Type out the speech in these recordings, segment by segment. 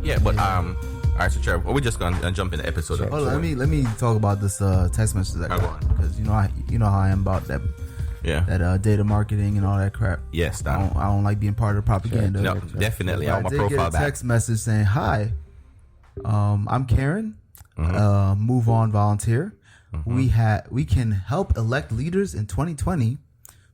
Yeah, but all right, so Trevor, we're just gonna jump in the episode. Sure. Hold on, let me talk about this text message that I got, because you know how I am about that. Yeah. That data marketing and all that crap. Yes, I don't like being part of the propaganda. No, definitely. I want my profile get a text message saying, "Hi, I'm Karen. Move on volunteer. We can help elect leaders in 2020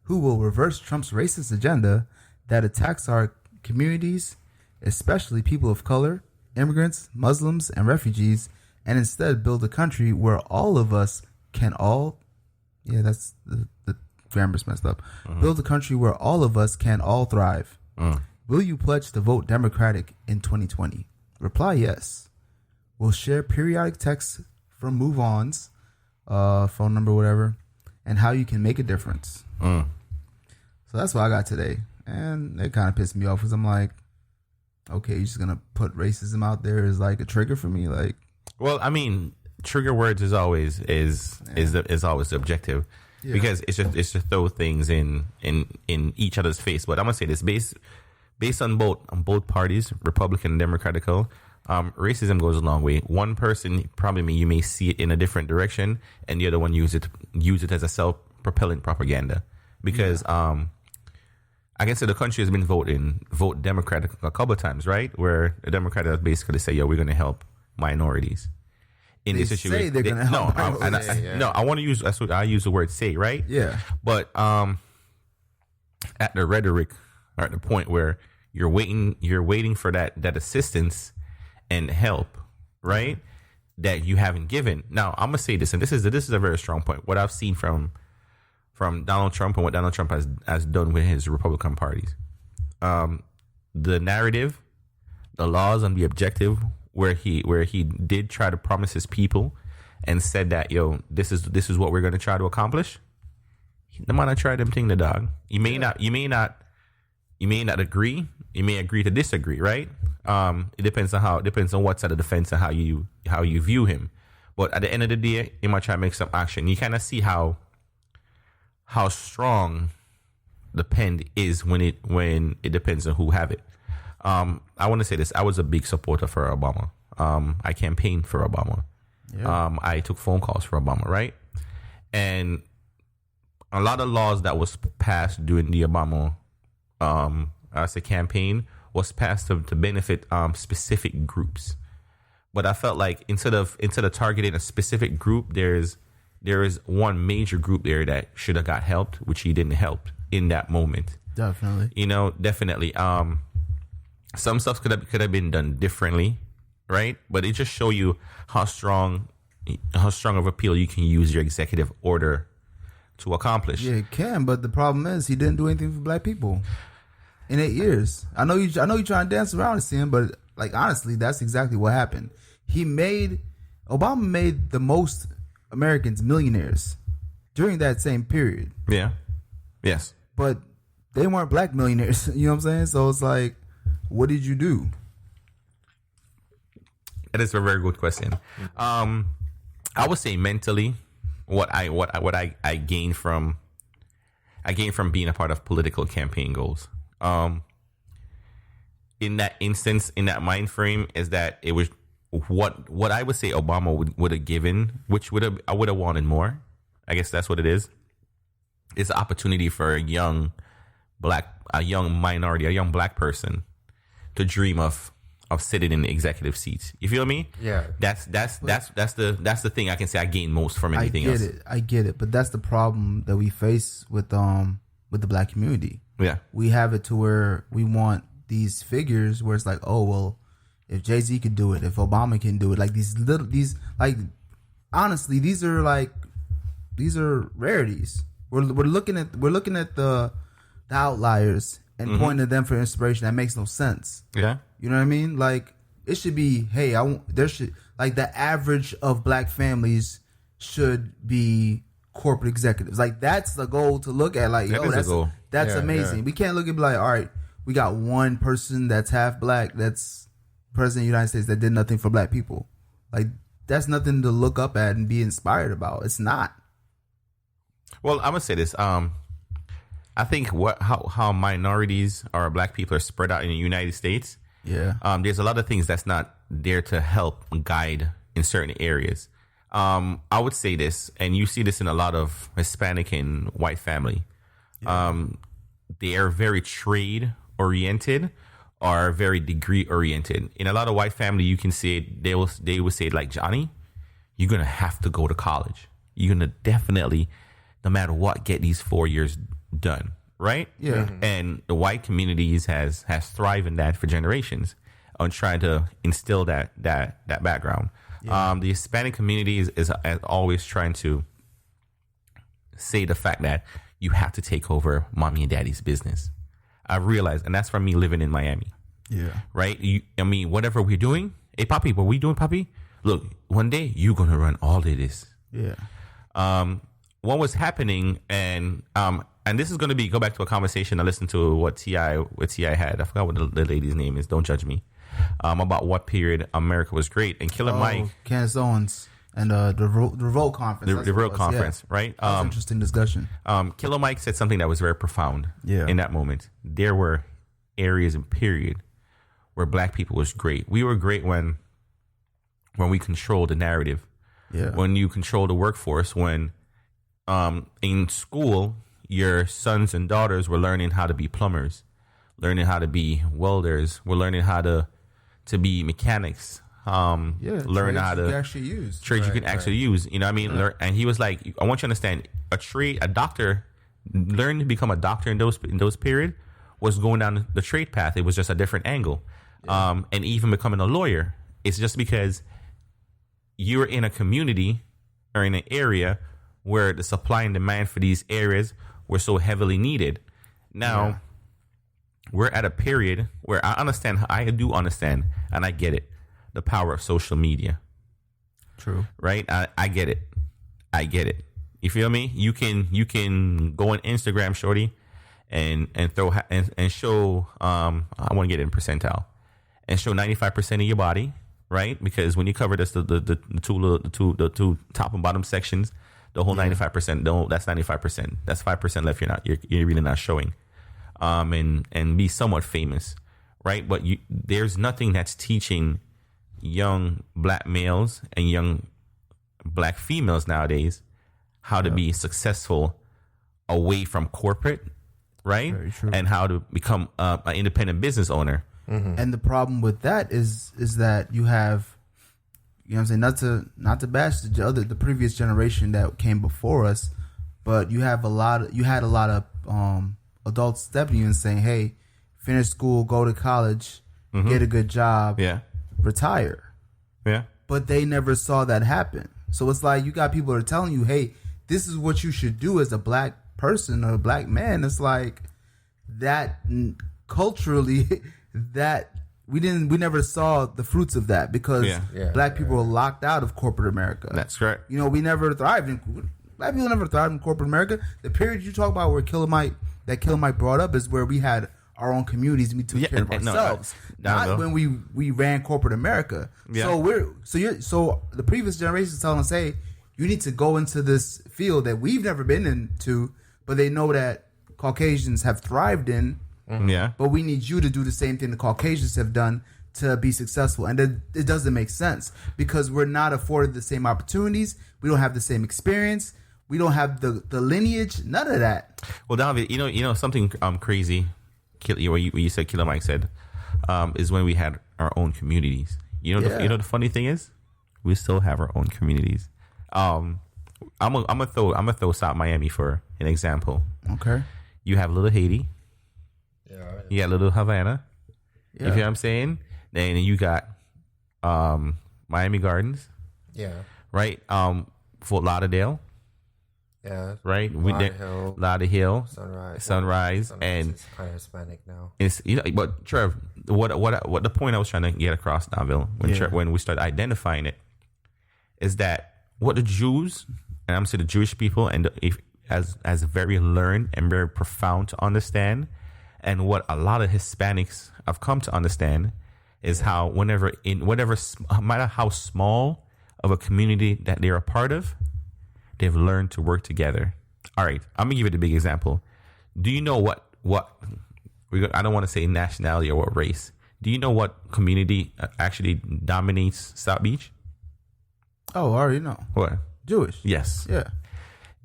who will reverse Trump's racist agenda that attacks our communities, especially people of color, immigrants, Muslims, and refugees, and instead build a country where all of us can all." Yeah, that's the grammar's messed up. Build a country where all of us can all thrive. Will you pledge to vote Democratic in 2020? Reply yes. We'll share periodic texts from move-ons, phone number, whatever, and how you can make a difference. So that's what I got today. And it kind of pissed me off because I'm like, okay, you're just going to put racism out there as like a trigger for me? Like, well, I mean, trigger words is always always the objective. Yeah. Because it's to throw things in each other's face. But I'm gonna say this based on both parties, Republican and Democratic, racism goes a long way. One person probably you may see it in a different direction, and the other one use it as a self-propelling propaganda. Because I can say the country has been vote Democratic a couple of times, right? Where the Democrats basically say, "Yo, we're gonna help minorities." In they this situation, say they're gonna help. I want to use. That's what I use the word "say," right? Yeah. But at the rhetoric, or at the point where you're waiting for that assistance and help, right? That you haven't given. Now, I'm gonna say this, and this is a very strong point. What I've seen from Donald Trump and what Donald Trump has done with his Republican parties, the narrative, the laws, and the objective. Where he did try to promise his people and said that, yo, this is what we're going to try to accomplish. The man I tried them thing, the dog. You may not agree. You may agree to disagree, right? It depends on what side of the fence and how you view him. But at the end of the day, you might try to make some action. You kind of see how strong the pen is when it depends on who have it. I want to say this. I was a big supporter for Obama. I campaigned for Obama. Yeah. I took phone calls for Obama, right? And a lot of laws that was passed during the Obama campaign was passed to benefit specific groups. But I felt like instead of targeting a specific group, there is one major group there that should have got helped, which he didn't help in that moment. Definitely. Definitely. Some stuff could have been done differently, right? But it just show you how strong of appeal you can use your executive order to accomplish. Yeah, it can, but the problem is he didn't do anything for black people in 8 years. I know you trying to dance around and see him, but like honestly, that's exactly what happened. Obama made the most Americans millionaires during that same period. Yeah. Yes. But they weren't black millionaires. You know what I'm saying? So it's like, what did you do? That is a very good question. I would say mentally, what I gained from being a part of political campaign goals. In that instance, in that mind frame, is that it was what I would say Obama would have given, which I would have wanted more. I guess that's what it is. It's an opportunity for a young minority, a young black person to dream of sitting in the executive seats. You feel me? Yeah. That's the thing I can say I gained most from anything else. I get it. But that's the problem that we face with the black community. Yeah. We have it to where we want these figures where it's like, oh well, if Jay-Z could do it, if Obama can do it, like honestly, these are rarities. We're looking at the outliers and pointing to them for inspiration. That makes no sense. Yeah. You know what I mean? Like, it should be, hey, the average of black families should be corporate executives. Like, that's the goal to look at. Like, that's amazing. Yeah. We can't look and be like, all right, we got one person that's half black that's president of the United States that did nothing for black people. Like, that's nothing to look up at and be inspired about. It's not. Well, I'm gonna say this. I think how minorities or black people are spread out in the United States. Yeah. There's a lot of things that's not there to help guide in certain areas. I would say this, and you see this in a lot of Hispanic and white family. Yeah. They are very trade oriented or very degree oriented. In a lot of white family, you can see it, they will say like, Johnny, you're gonna have to go to college. You're gonna definitely, no matter what, get these 4 years done, right? Yeah. Mm-hmm. And the white communities has thrived in that for generations on trying to instill that background. Yeah. The Hispanic community is always trying to say the fact that you have to take over mommy and daddy's business. I realize, and that's from me living in Miami. Yeah. Right? Whatever we're doing, hey, Papi, what we doing, Papi? Look, one day you're going to run all of this. Yeah. What was happening, and this is going to go back to a conversation I listened to what T.I. had. I forgot what the lady's name is. Don't judge me. About what period America was great. And Killer Mike. Candace Owens and the Revolt Conference. The Revolt Conference, yeah. Right? That was an interesting discussion. Killer Mike said something that was very profound in that moment. There were areas and period where black people was great. We were great when we controlled the narrative. Yeah. When you control the workforce, when in school, your sons and daughters were learning how to be plumbers, learning how to be welders, we're learning how to be mechanics. Learn how to actually use trades you can actually use. You know what I mean? Yeah. And he was like, I want you to understand, a doctor, learning to become a doctor in those period was going down the trade path. It was just a different angle. Yeah. And even becoming a lawyer, it's just because you're in a community or in an area where the supply and demand for these areas were so heavily needed. Now, we're at a period where I do understand, and I get it, the power of social media. True. Right? I get it. You feel me? You can go on Instagram, shorty, and throw and show I want to get it in percentile and show 95% of your body, right? Because when you cover this, the two top and bottom sections, the whole 95%, that's 95%. That's 5% left. You're really not showing, and be somewhat famous, right? But there's nothing that's teaching young black males and young black females nowadays how to be successful away from corporate, right? Very true. And how to become an independent business owner. Mm-hmm. And the problem with that is that you have, you know what I'm saying, not to bash the previous generation that came before us, but you had a lot of adults stepping you and saying, hey, finish school, go to college, get a good job, retire. Yeah. But they never saw that happen. So it's like you got people that are telling you, hey, this is what you should do as a black person or a black man. It's like that culturally that we never saw the fruits of that because black people were locked out of corporate America. That's correct. You know, we never thrived black people never thrived in corporate America. The period you talk about where Killer Mike brought up is where we had our own communities and we took care of ourselves. Not when we ran corporate America. Yeah. So the previous generations telling us, hey, you need to go into this field that we've never been into, but they know that Caucasians have thrived in. Mm-hmm. Yeah. But we need you to do the same thing the Caucasians have done to be successful. And it doesn't make sense because we're not afforded the same opportunities. We don't have the same experience. We don't have the lineage. None of that. Well, David, you know something crazy. What you said, Killer Mike said, is when we had our own communities. You know the funny thing is, we still have our own communities. I'm gonna throw South Miami for an example. Okay. You have Little Haiti. Yeah. You got Little Havana. Yeah. You feel what I'm saying? Then you got Miami Gardens. Yeah. Right. Fort Lauderdale. Yeah. Right. Lauderdale. Sunrise. And it's kind of Hispanic now. It's but Trev, what the point I was trying to get across, Davil, when we started identifying it, is that what the Jews, and I'm saying the Jewish people, and as very learned and very profound to understand, And what a lot of Hispanics have come to understand is how whenever no matter how small of a community that they're a part of, they've learned to work together. All right, I'm gonna give you the big example. Do you know what I don't want to say nationality or what race? Do you know what community actually dominates South Beach? Oh, I already know. What? Jewish. Yes. Yeah.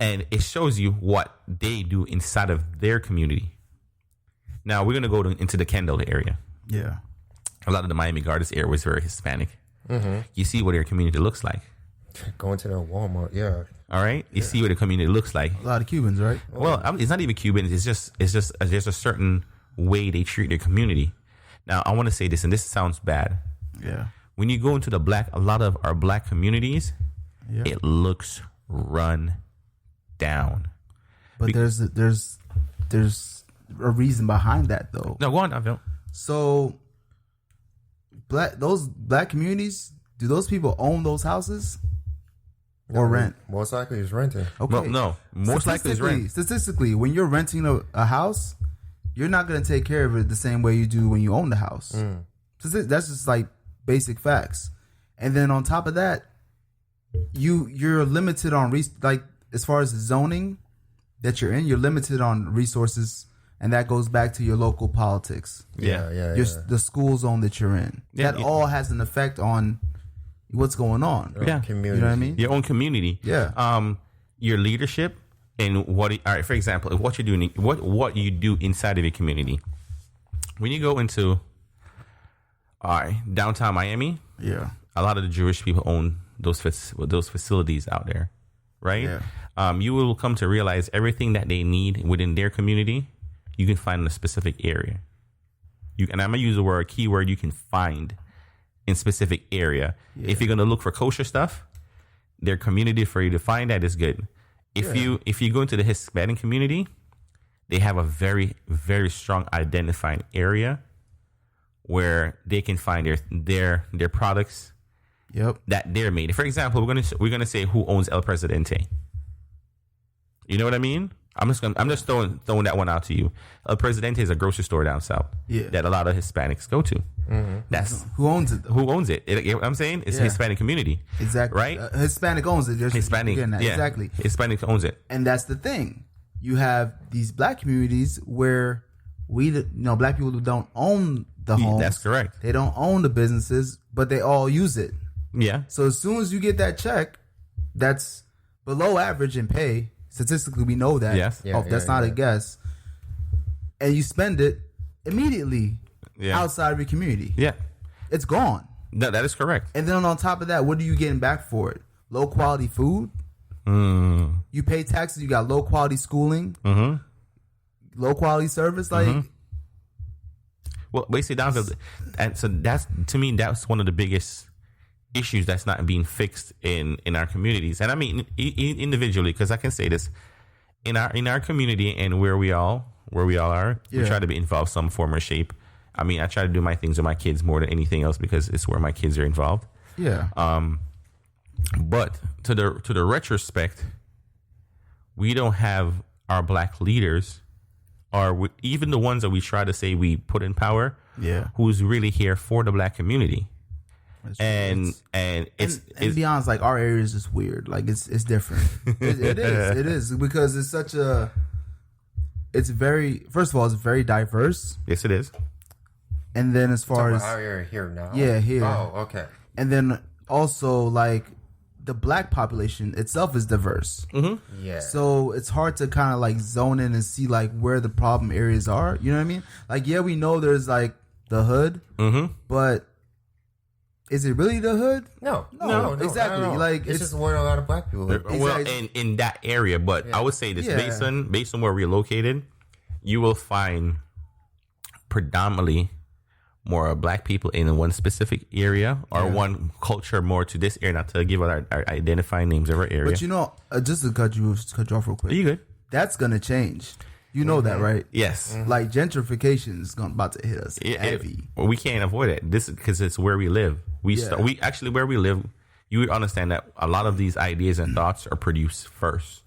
And it shows you what they do inside of their community. Now we're gonna go into the Kendall area. Yeah. A lot of the Miami Gardens area was very Hispanic. Mm-hmm. You see what their community looks like. Going to the Walmart, yeah. All right, you see what the community looks like. A lot of Cubans, right? Well, it's not even Cubans. It's just there's a certain way they treat their community. Now, I want to say this, and this sounds bad. Yeah. When you go into a lot of our black communities, Yeah. it looks run down. But there's a reason behind that, though. No, go on, Avil. So, those black communities, do those people own those houses or rent? Most likely he's renting. Okay. Well, no, most likely it's rent. Statistically, when you're renting a house, you're not going to take care of it the same way you do when you own the house. So that's just like basic facts. And then on top of that, you're limited on as far as the zoning that you're in, you're limited on resources, and that goes back to your local politics. Yeah. The school zone that you're in. Yeah, that all has an effect on what's going on. Yeah. Community. You know what I mean? Your own community. Yeah. Your leadership and all right, for example, if what you're doing, what you do inside of your community. When you go into downtown Miami, Yeah. a lot of the Jewish people own those facilities out there, right? Yeah. You will come to realize everything that they need within their community, you can find in a specific area. And I'm gonna use the keyword you can find in specific area. Yeah. If you're gonna look for kosher stuff, their community for you to find that is good. If you go into the Hispanic community, they have a very, very strong identifying area where they can find their products. Yep. That they're made. For example, we're gonna say who owns El Presidente. You know what I mean? I'm just throwing that one out to you. El Presidente is a grocery store down south that a lot of Hispanics go to. Mm-hmm. That's who owns it. Who owns it? You know what I'm saying? It's a Hispanic community. Exactly. Right? Hispanic owns it. Hispanic. Yeah. Exactly. Hispanic owns it. And that's the thing. You have these black communities where black people who don't own the homes. That's correct. They don't own the businesses, but they all use it. Yeah. So as soon as you get that check, that's below average in pay. Statistically, we know that. Yes. That's not a guess. And you spend it immediately outside of your community. Yeah. It's gone. No, that is correct. And then on top of that, what are you getting back for it? Low quality food. You pay taxes. You got low quality schooling. Low quality service. Like, well, basically, and so that's, to me, that's one of the biggest issues that's not being fixed in our communities. And I mean individually, because I can say this in our community and where we all are, we try to be involved some form or shape. I mean, I try to do my things with my kids more than anything else because it's where my kids are involved. Yeah. But to the retrospect, we don't have our black leaders, or even the ones that we try to say we put in power, who's really here for the black community. And to be honest, like our area is just weird. Like it's different. It is because it's such a. It's very. First of all, it's very diverse. Yes, it is. And then as far as our area here now, here. Oh, okay. And then also like the black population itself is diverse. Mm-hmm. Yeah. So it's hard to kind of like zone in and see like where the problem areas are. You know what I mean? Like we know there's like the hood, but. Is it really the hood? No, exactly. Like it's just where a lot of black people live. Well, in that area, but I would say this based on where we're located, you will find predominantly more black people in one specific area or one culture more to this area. Not to give out our identifying names of our area. But just to cut you off real quick. Are you good? That's gonna change. You know that, right? Yes. Like gentrification is about to hit us heavy. We can't avoid it. This is because it's where we live. We actually where we live. You would understand that a lot of these ideas and thoughts are produced first.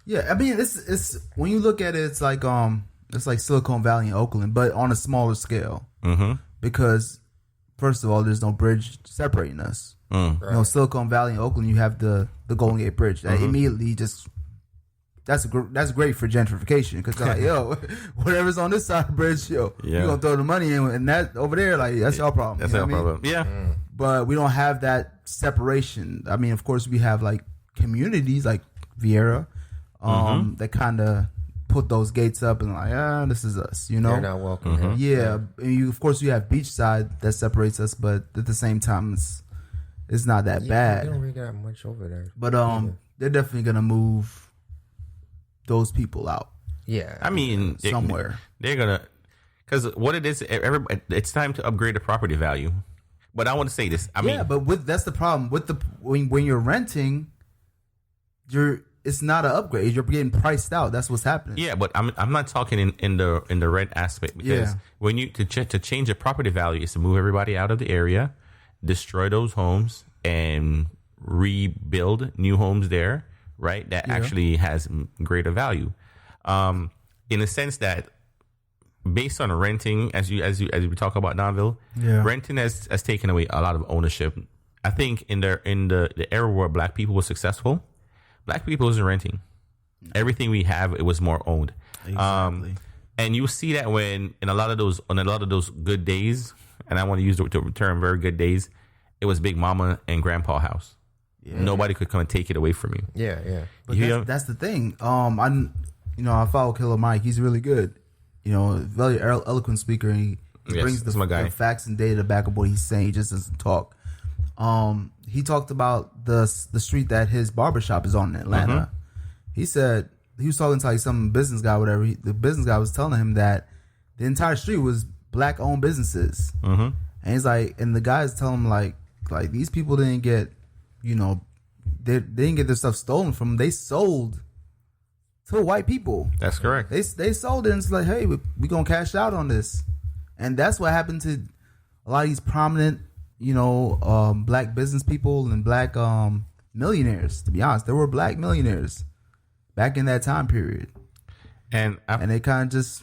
Yeah, I mean it's when you look at it, it's like It's like Silicon Valley and Oakland, but on a smaller scale. Mm-hmm. Because first of all, there's no bridge separating us. Mm. You know, Silicon Valley and Oakland, you have the Golden Gate Bridge that immediately just that's great for gentrification because like, yo, whatever's on this side of the bridge, yo, Yeah. you gonna throw the money in, and that over there, like that's your problem. That's you know our what I mean? problem. Yeah. But we don't have that separation. I mean, of course, we have like communities like Vieira that kind of put those gates up and like, this is us, you know. They're not welcome. Yeah, and you, of course, you have Beachside that separates us, but at the same time, it's not that They bad. don't really got much over there. But they're definitely gonna move those people out Yeah. I mean, somewhere. they're gonna, because what it is, it's time to upgrade the property value. But I want to say this. I mean, but that's the problem with when you're renting, it's not an upgrade. You're getting priced out. That's what's happening. yeah, but I'm not talking in the rent aspect because when you to change the property value is to move everybody out of the area, destroy those homes, and rebuild new homes there, right? That actually has greater value, in the sense that based on renting, as we talk about Danville, renting has taken away a lot of ownership. I think in the era where black people were successful, black people wasn't renting. Everything we have, it was more owned. Exactly. And you see that when on a lot of those good days, and I want to use the term very good days, it was Big Mama and Grandpa house. Yeah. Nobody could come and take it away from you. Yeah, yeah. But that's the thing. I follow Killer Mike. He's really good. You know, very eloquent speaker. He brings the facts and data back of what he's saying. He just doesn't talk. He talked about the street that his barbershop is on in Atlanta. He said he was talking to like some business guy, whatever. The business guy was telling him that the entire street was black owned businesses. And he's like, and the guys tell him like these people didn't get, they didn't get their stuff stolen from them. They sold to white people. That's correct. They sold it and it's like, hey, we gonna cash out on this. And that's what happened to a lot of these prominent, black business people and black millionaires. To be honest, there were black millionaires back in that time period. And they kind of just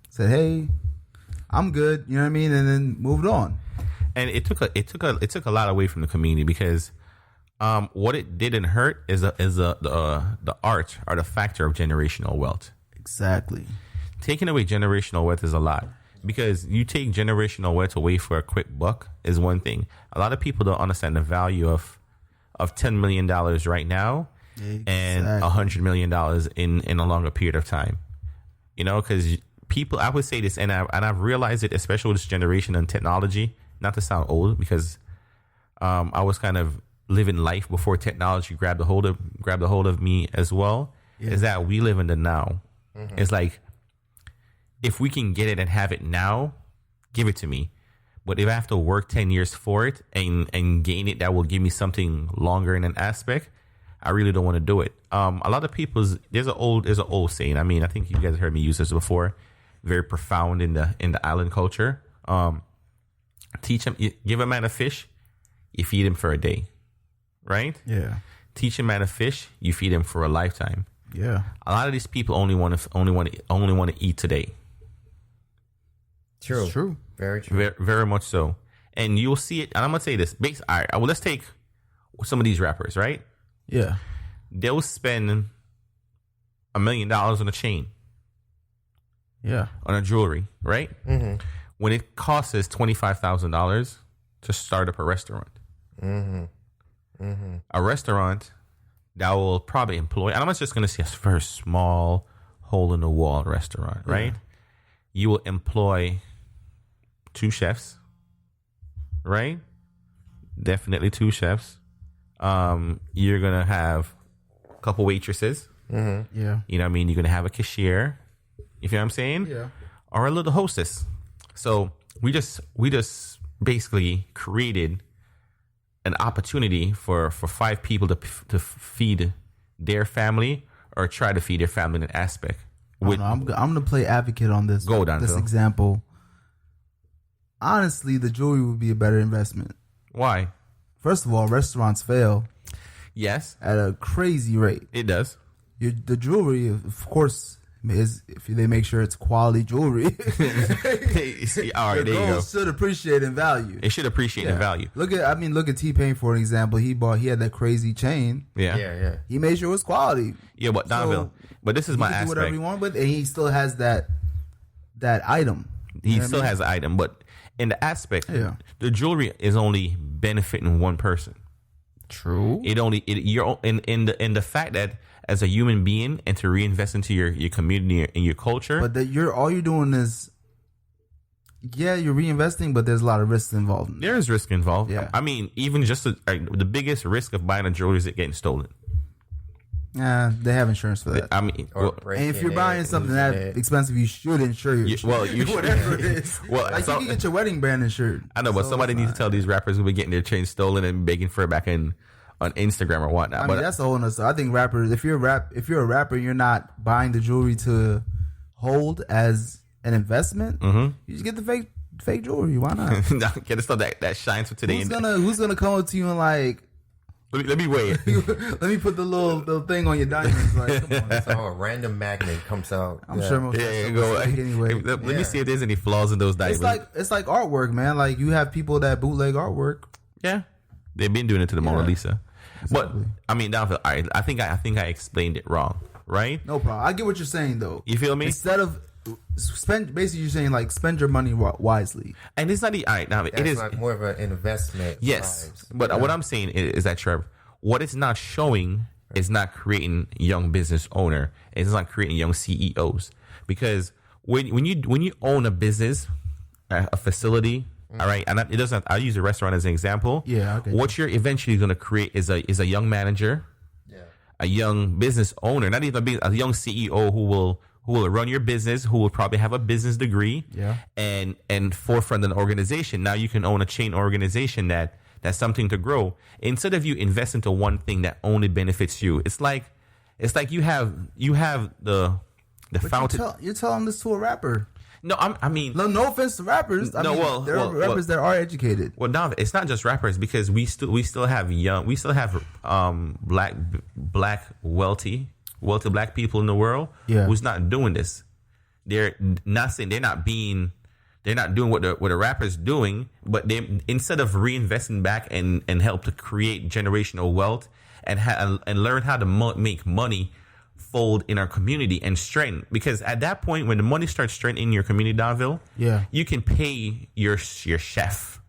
said, hey, I'm good, you know what I mean? And then moved on. And it took a lot away from the community because what it didn't hurt is the art or the factor of generational wealth. Exactly. Taking away generational wealth is a lot because you take generational wealth away for a quick buck is one thing. A lot of people don't understand the value of $10 million right now and $100 million in a longer period of time. Because people, I would say this, and I've realized it, especially with this generation and technology. Not to sound old, because I was kind of living life before technology grabbed a hold of me as well. Yeah. Is that we live in the now? It's like if we can get it and have it now, give it to me. But if I have to work 10 years for it and gain it, that will give me something longer in an aspect. I really don't want to do it. A lot of people's there's an old saying. I mean, I think you guys heard me use this before. Very profound in the island culture. Give a man a fish, you feed him for a day, right? Yeah. Teach a man a fish, you feed him for a lifetime. Yeah. A lot of these people only want to eat today. True. It's true. Very true. Very, very much so. And you'll see it. And I'm gonna say this. All right. Well, let's take some of these rappers, right? Yeah. They'll spend $1 million on a chain. Yeah. On a jewelry, right? Mm-hmm. When it costs us $25,000 to start up a restaurant. Mm-hmm. Mm-hmm. A restaurant that will probably employ, and I'm just going to say a very small hole-in-the-wall restaurant, right? Yeah. You will employ 2 chefs, right? Definitely 2 chefs. You're going to have a couple waitresses. Mm-hmm. Yeah. You know what I mean? You're going to have a cashier. You feel what I'm saying? Yeah. Or a little hostess. So we just basically created an opportunity for 5 people to feed their family or try to feed their family in an aspect. I'm going to play advocate on this. Go down. This example. Honestly, the jewelry would be a better investment. Why? First of all, restaurants fail. Yes. At a crazy rate. It does. The jewelry, of course, is if they make sure it's quality jewelry. All right, there you go. Gold should appreciate in value. It should appreciate in value. Look at T-Pain for an example. He had that crazy chain. Yeah. He made sure it was quality. Yeah, but Donville. But this is my aspect. Do whatever he want with, and he still has that item. He still has the item, but in the aspect, the jewelry is only benefiting one person. True. You're in the fact that as a human being and to reinvest into your community and your culture. But that all you're doing is, you're reinvesting, but there's a lot of risks involved. There is risk involved. Yeah. I mean, even just the biggest risk of buying a jewelry is it getting stolen. They have insurance for that. I mean, and if you're buying something that expensive, you should insure your you should. Whatever it is. Well, like you can get your wedding band insured. I know, but somebody needs to tell these rappers who be getting their chains stolen and begging for it back on Instagram or whatnot. I mean, that's a whole nother story. I think rappers, if you're a rapper, you're not buying the jewelry to hold as an investment. You just get the fake jewelry. Why not? Get the stuff that shines for today. Who's gonna come up to you and like, let me wait. let me put the little thing on your diamonds. Like, come on. So a random magnet comes out. I'm sure most anyway. Let me see if there's any flaws in those diamonds. It's like artwork, man. Like you have people that bootleg artwork. Yeah, they've been doing it to the Mona Lisa. Exactly. But I mean, Donville, I think I explained it wrong, right? No problem. I get what you're saying though. You feel me? Instead of basically you're saying like spend your money wisely. And it's not the it is like more of an investment. Yes, vibes. but what I'm saying is that, Trev, what it's not showing is not creating young business owner. It's not creating young CEOs, because when you own a business, a facility. All right, and it doesn't. I use a restaurant as an example. Yeah. Okay. What you're eventually going to create is a young manager, a young business owner, not even a young CEO who will run your business, who will probably have a business degree, and forefront an organization. Now you can own a chain organization that's something to grow. Instead of you invest into one thing that only benefits you, it's like you have the fountain. You're telling this to a rapper. No, I mean, no offense to rappers. There are rappers that are educated. Well, no, it's not just rappers, because we still have black wealthy black people in the world who's not doing this. They're not saying they're not doing what the rappers doing, but they, instead of reinvesting back and help to create generational wealth and learn how to make money fold in our community and strengthen, because at that point when the money starts strengthening your community, Donville, you can pay your chef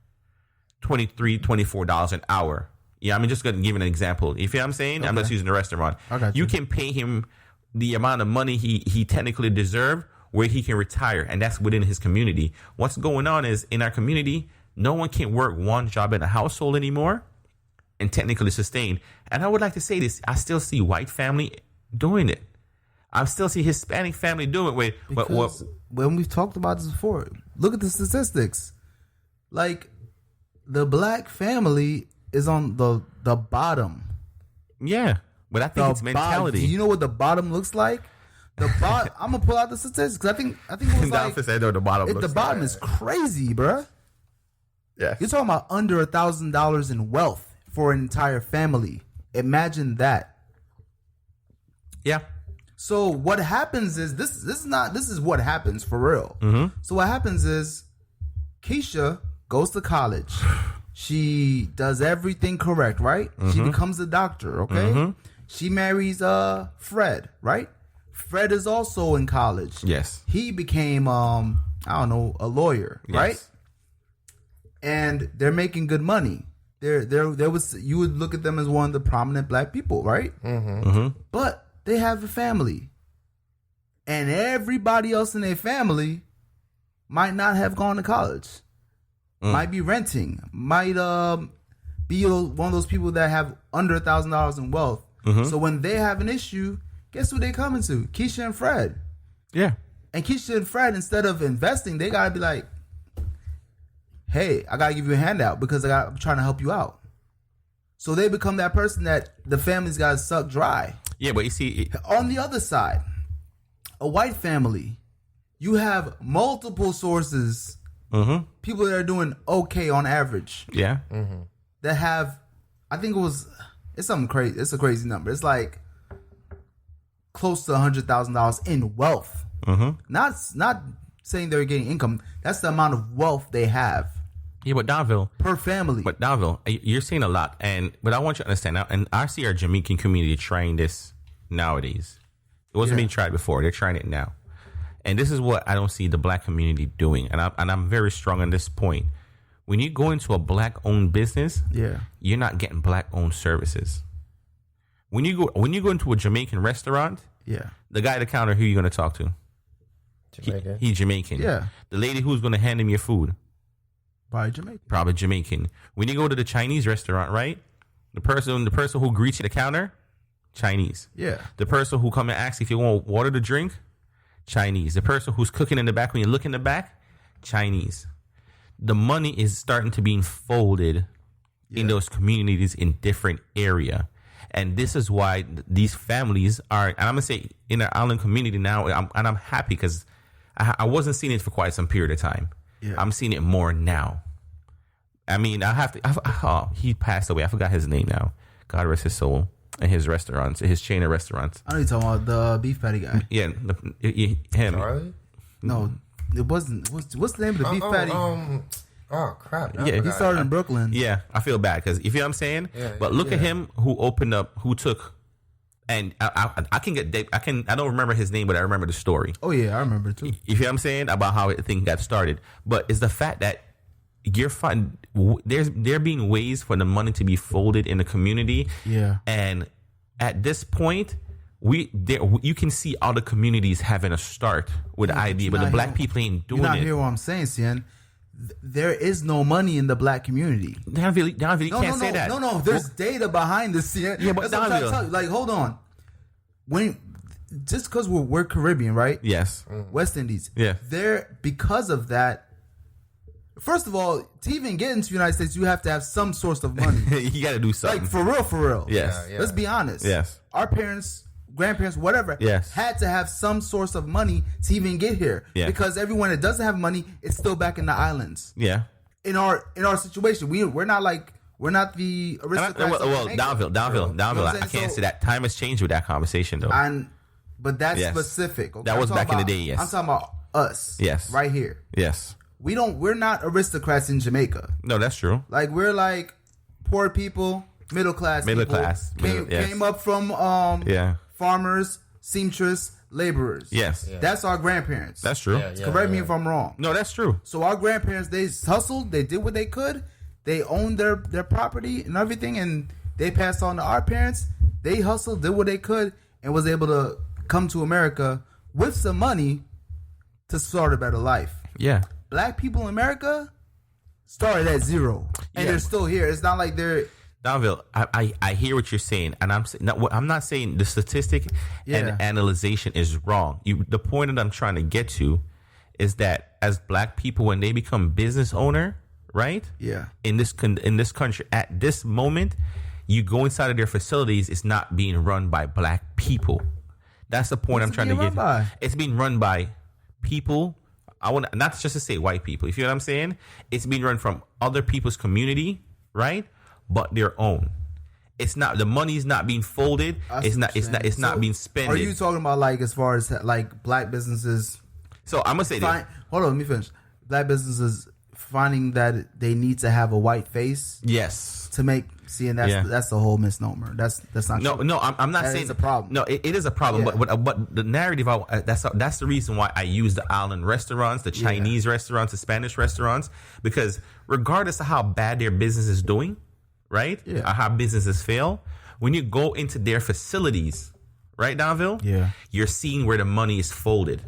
$23-24 an hour. Yeah, I'm just going to give an example. You feel what I'm saying? Okay. I'm just using the restaurant. You can pay him the amount of money he technically deserves, where he can retire, and that's within his community. What's going on is, in our community, no one can work one job in a household anymore and technically sustain. And I would like to say this: I still see white family doing it. I still see Hispanic family doing it. Because when we've talked about this before, look at the statistics. Like, the black family is on the bottom. Yeah, but I think it's mentality. Do you know what the bottom looks like? The bottom. I'm gonna pull out the statistics. I think it was like the bottom. The bottom is crazy, bruh. Yeah, you're talking about under $1,000 in wealth for an entire family. Imagine that. Yeah. So what happens is this is what happens for real. Mm-hmm. So what happens is Keisha goes to college. She does everything correct, right? Mm-hmm. She becomes a doctor, okay? Mm-hmm. She marries Fred, right? Fred is also in college. Yes. He became a lawyer, right? And they're making good money. There was, you would look at them as one of the prominent black people, right? Mm-hmm. Mm-hmm. But they have a family. And everybody else in their family might not have gone to college. Might be renting. Might be one of those people that have under $1,000 in wealth. Mm-hmm. So when they have an issue, guess who they coming to? Keisha and Fred. Yeah. And Keisha and Fred, instead of investing, they gotta be like, hey, I gotta give you a handout because I'm trying to help you out. So they become that person that the family's gotta suck dry. Yeah, but you see, on the other side, a white family, you have multiple sources. Mm-hmm. People that are doing okay on average. Yeah. Mm-hmm. That have, I think it's something crazy. It's a crazy number. It's like close to $100,000 in wealth. Not saying they're getting income. That's the amount of wealth they have. Yeah, but Donville. Per family. But Donville, you're seeing a lot. But I want you to understand now, and I see our Jamaican community trying this nowadays. It wasn't being tried before. They're trying it now. And this is what I don't see the black community doing. And I'm very strong on this point. When you go into a black-owned business, you're not getting black-owned services. When you go into a Jamaican restaurant, the guy at the counter, who are you going to talk to? Jamaican. He's Jamaican. Yeah. The lady who's going to hand him your food, Probably Jamaican. When you go to the Chinese restaurant, right? The person who greets you at the counter, Chinese. Yeah. The person who come and asks if you want water to drink, Chinese. The person who's cooking in the back, when you look in the back, Chinese. The money is starting to be folded in those communities in different area. And this is why these families are, and I'm going to say in our island community now, I'm happy because I wasn't seeing it for quite some period of time. Yeah. I'm seeing it more now. I mean, he passed away. I forgot his name now. God rest his soul. And his restaurants, his chain of restaurants. I know you're talking about the beef patty guy. Yeah, him. Charlie? No, it wasn't. What's the name of the beef patty? Oh crap! Yeah, he started in Brooklyn. Yeah, I feel bad because you feel what I'm saying. Yeah, but look at him who opened up, who took, and I don't remember his name, but I remember the story. Oh yeah, I remember too. You feel what I'm saying about how the thing got started. But it's the fact that you're finding there being ways for the money to be folded in the community. Yeah, and at this point, you can see all the communities having a start with the idea, but the black people ain't doing it. You're not hear what I'm saying, Cien. There is no money in the black community. Donville, you can't say that. No, there's data behind this. Cien. Yeah, but that's what I'm trying to tell you. Like, hold on. Just because we're Caribbean, right? Yes. West Indies. Yeah. Because of that. First of all, to even get into the United States, you have to have some source of money. You got to do something. Like, for real. Yes. Let's be honest. Yes. Our parents, grandparents, whatever, had to have some source of money to even get here. Yeah. Because everyone that doesn't have money is still back in the islands. Yeah. In our situation, we're not the aristocrats. Well, Donville. I can't say that. Time has changed with that conversation, though. But that's specific. Okay? That was back in the day. Yes. I'm talking about us. Yes. Right here. Yes. We're not aristocrats in Jamaica. No, that's true. Like, we're like poor people, middle class. Came up from farmers, seamstress, laborers. Yes. Yeah. That's our grandparents. That's true. Correct me if I'm wrong. No, that's true. So our grandparents, they hustled, they did what they could, they owned their property and everything, and they passed on to our parents. They hustled, did what they could, and was able to come to America with some money to start a better life. Yeah. Black people in America started at zero, and they're still here. It's not like they're... Donville, I hear what you're saying, and I'm not saying the statistic and analyzation is wrong. The point that I'm trying to get to is that as black people, when they become business owner, right? Yeah. In this country, at this moment, you go inside of their facilities, it's not being run by black people. That's the point I'm trying to get. It's being run by people. I want not just to say white people. You feel what I'm saying? It's being run from other people's community, right? But their own. It's not, the money's not being folded. It's not being spent. Are you talking about, like, as far as like black businesses? So I'm gonna say this. Hold on, let me finish. Black businesses finding that they need to have a white face. Yes. To make that's the whole misnomer. That's not true. No. I'm not saying it's a problem. No, it is a problem. Yeah. But the narrative, that's the reason why I use the island restaurants, the Chinese restaurants, the Spanish restaurants, because regardless of how bad their business is doing, right? Yeah. Or how businesses fail, when you go into their facilities, right, Donville? Yeah. You're seeing where the money is folded.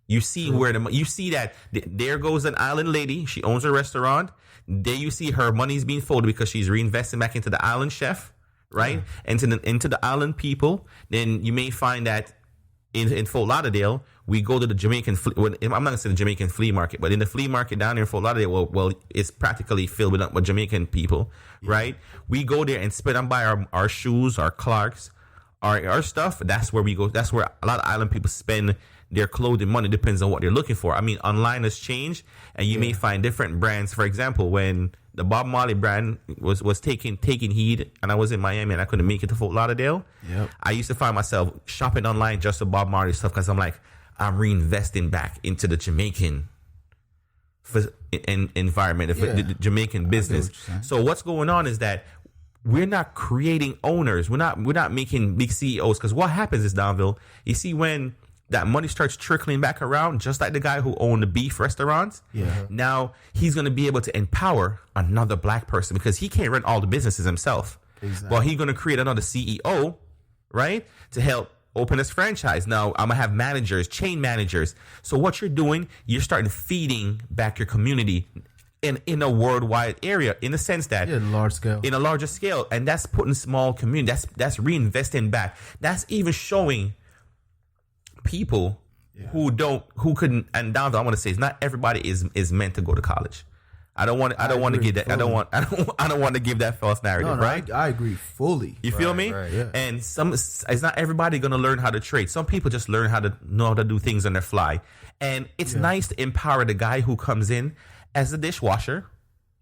You see you see that there goes an island lady. She owns a restaurant. There you see her money's being folded because she's reinvesting back into the island chef, right? Into the island people. Then you may find that in Fort Lauderdale, we go to the Jamaican. I'm not gonna say the Jamaican flea market, but in the flea market down there in Fort Lauderdale, well, it's practically filled with Jamaican people, right? We go there and spend and buy our shoes, our Clarks, our stuff. That's where we go. That's where a lot of island people spend their clothing money. Depends on what they're looking for. I mean, online has changed, and you may find different brands. For example, when the Bob Marley brand was taking heed, and I was in Miami and I couldn't make it to Fort Lauderdale. Yep. I used to find myself shopping online just for Bob Marley stuff because I'm like, I'm reinvesting back into the Jamaican environment, the Jamaican business. So what's going on is that we're not creating owners. We're not making big CEOs, because what happens is, Donville, you see, when that money starts trickling back around, just like the guy who owned the beef restaurants. Yeah. Now he's going to be able to empower another black person because he can't run all the businesses himself. Exactly. Well, he's going to create another CEO, right, to help open his franchise. Now I'm gonna have managers, chain managers. So what you're doing, you're starting feeding back your community in a worldwide area, in the sense that large scale, in a larger scale, and that's putting small community. That's reinvesting back. That's even showing people who couldn't. And down, I want to say, is not everybody is meant to go to college. I don't want to give that. Fully. I don't want to give that false narrative. No, right? I agree fully. You feel me? Right. Yeah. And it's not everybody going to learn how to trade. Some people just learn how to do things on their fly. And it's nice to empower the guy who comes in as a dishwasher,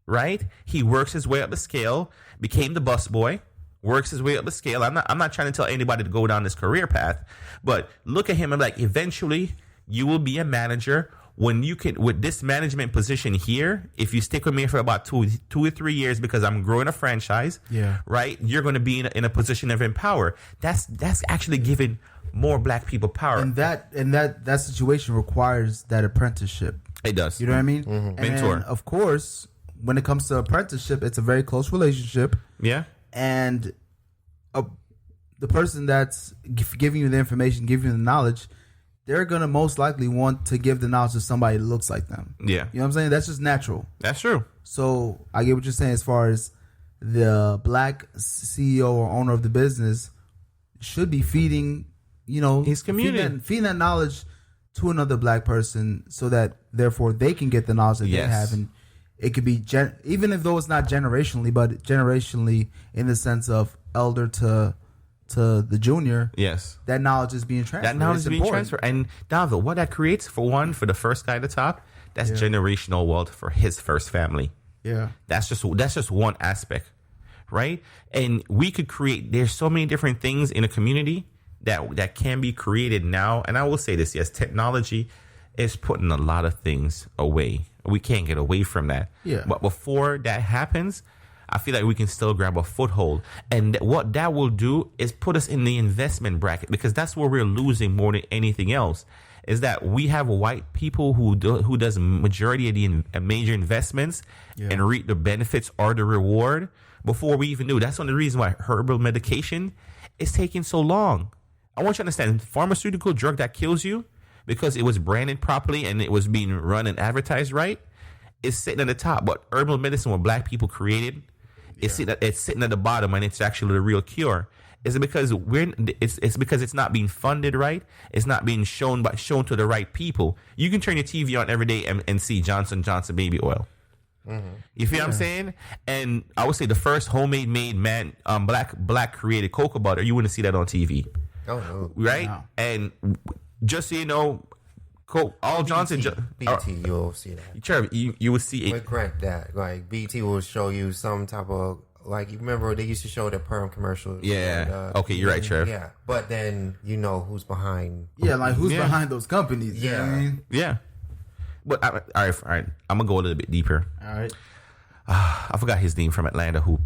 right? He works his way up the scale, became the busboy, works his way up the scale. I'm not trying to tell anybody to go down this career path, but look at him and like, eventually you will be a manager. When you can, with this management position here, if you stick with me for about two or 3 years, because I'm growing a franchise, right, you're going to be in a position of empower. That's actually giving more black people power. And that situation requires that apprenticeship. It does. You know what I mean? Mm-hmm. Mentor. And of course, when it comes to apprenticeship, it's a very close relationship. Yeah. And the person that's giving you the information, giving you the knowledge, they're going to most likely want to give the knowledge to somebody that looks like them. Yeah. You know what I'm saying? That's just natural. That's true. So I get what you're saying as far as the black CEO or owner of the business should be feeding, his community, feeding that knowledge to another black person, so that therefore they can get the knowledge that they have. And it could be, even if though it's not generationally, but generationally in the sense of elder to the junior, that knowledge is being transferred. That knowledge is being transferred. And Donville, what that creates, for the first guy at the top, that's generational wealth for his first family. Yeah. That's just one aspect, right? And we could create, there's so many different things in a community that can be created now. And I will say this, yes, technology is putting a lot of things away. We can't get away from that. Yeah. But before that happens, I feel like we can still grab a foothold. And what that will do is put us in the investment bracket, because that's where we're losing more than anything else, is that we have white people who does majority of the major investments and reap the benefits or the reward before we even knew. That's one of the reasons why herbal medication is taking so long. I want you to understand, pharmaceutical drug that kills you because it was branded properly and it was being run and advertised right is sitting at the top. But herbal medicine, what black people created, it's sitting at the bottom, and it's actually the real cure. Is it because it's because it's not being funded right? It's not being shown to the right people. You can turn your TV on every day and see Johnson & Johnson baby oil. Mm-hmm. You feel what I'm saying? And I would say the first homemade black created cocoa butter, you wouldn't see that on TV. Oh no! Right? No. And just so you know, all Johnson BT, you'll see that. Trevor, you will see it. But grant that, like BT will show you some type of, like, you remember they used to show the perm commercials. Yeah. Okay, you're right, Trev. Yeah, but then you know who's behind. Yeah, like who's behind those companies? You know what I mean? Yeah. But all right. I'm gonna go a little bit deeper. All right. I forgot his name from Atlanta who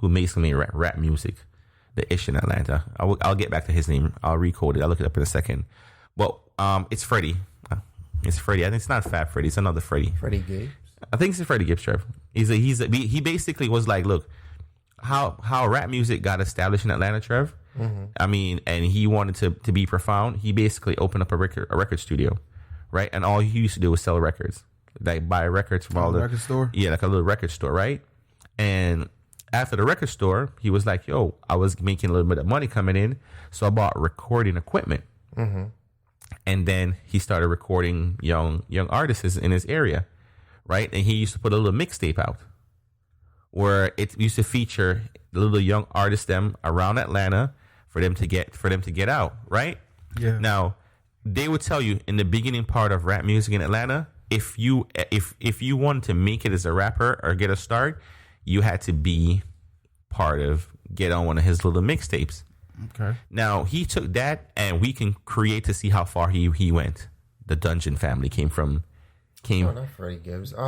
basically rap music. The ish in Atlanta. I'll get back to his name. I'll recode it. I'll look it up in a second. But it's Freddie. It's Freddie. I think it's not Fat Freddie. It's another Freddie. Freddie Gibbs. I think it's Freddie Gibbs, Trev. He basically was like, look, how rap music got established in Atlanta, Trev. Mm-hmm. I mean, and he wanted to be profound. He basically opened up a record studio, right? And all he used to do was sell records, like buy records from all the record store. Yeah, like a little record store, right? And after the record store, he was like, yo, I was making a little bit of money coming in, so I bought recording equipment. Mm-hmm. And then he started recording young artists in his area, right? And he used to put a little mixtape out where it used to feature the little young artists them around Atlanta for them to get out, right? Yeah. Now, they would tell you in the beginning part of rap music in Atlanta, if you wanted to make it as a rapper or get a start, you had to be part of get on one of his little mixtapes. Okay. Now he took that, and we can create to see how far he went. The Dungeon family came. Oh, not Freddie Gibbs. I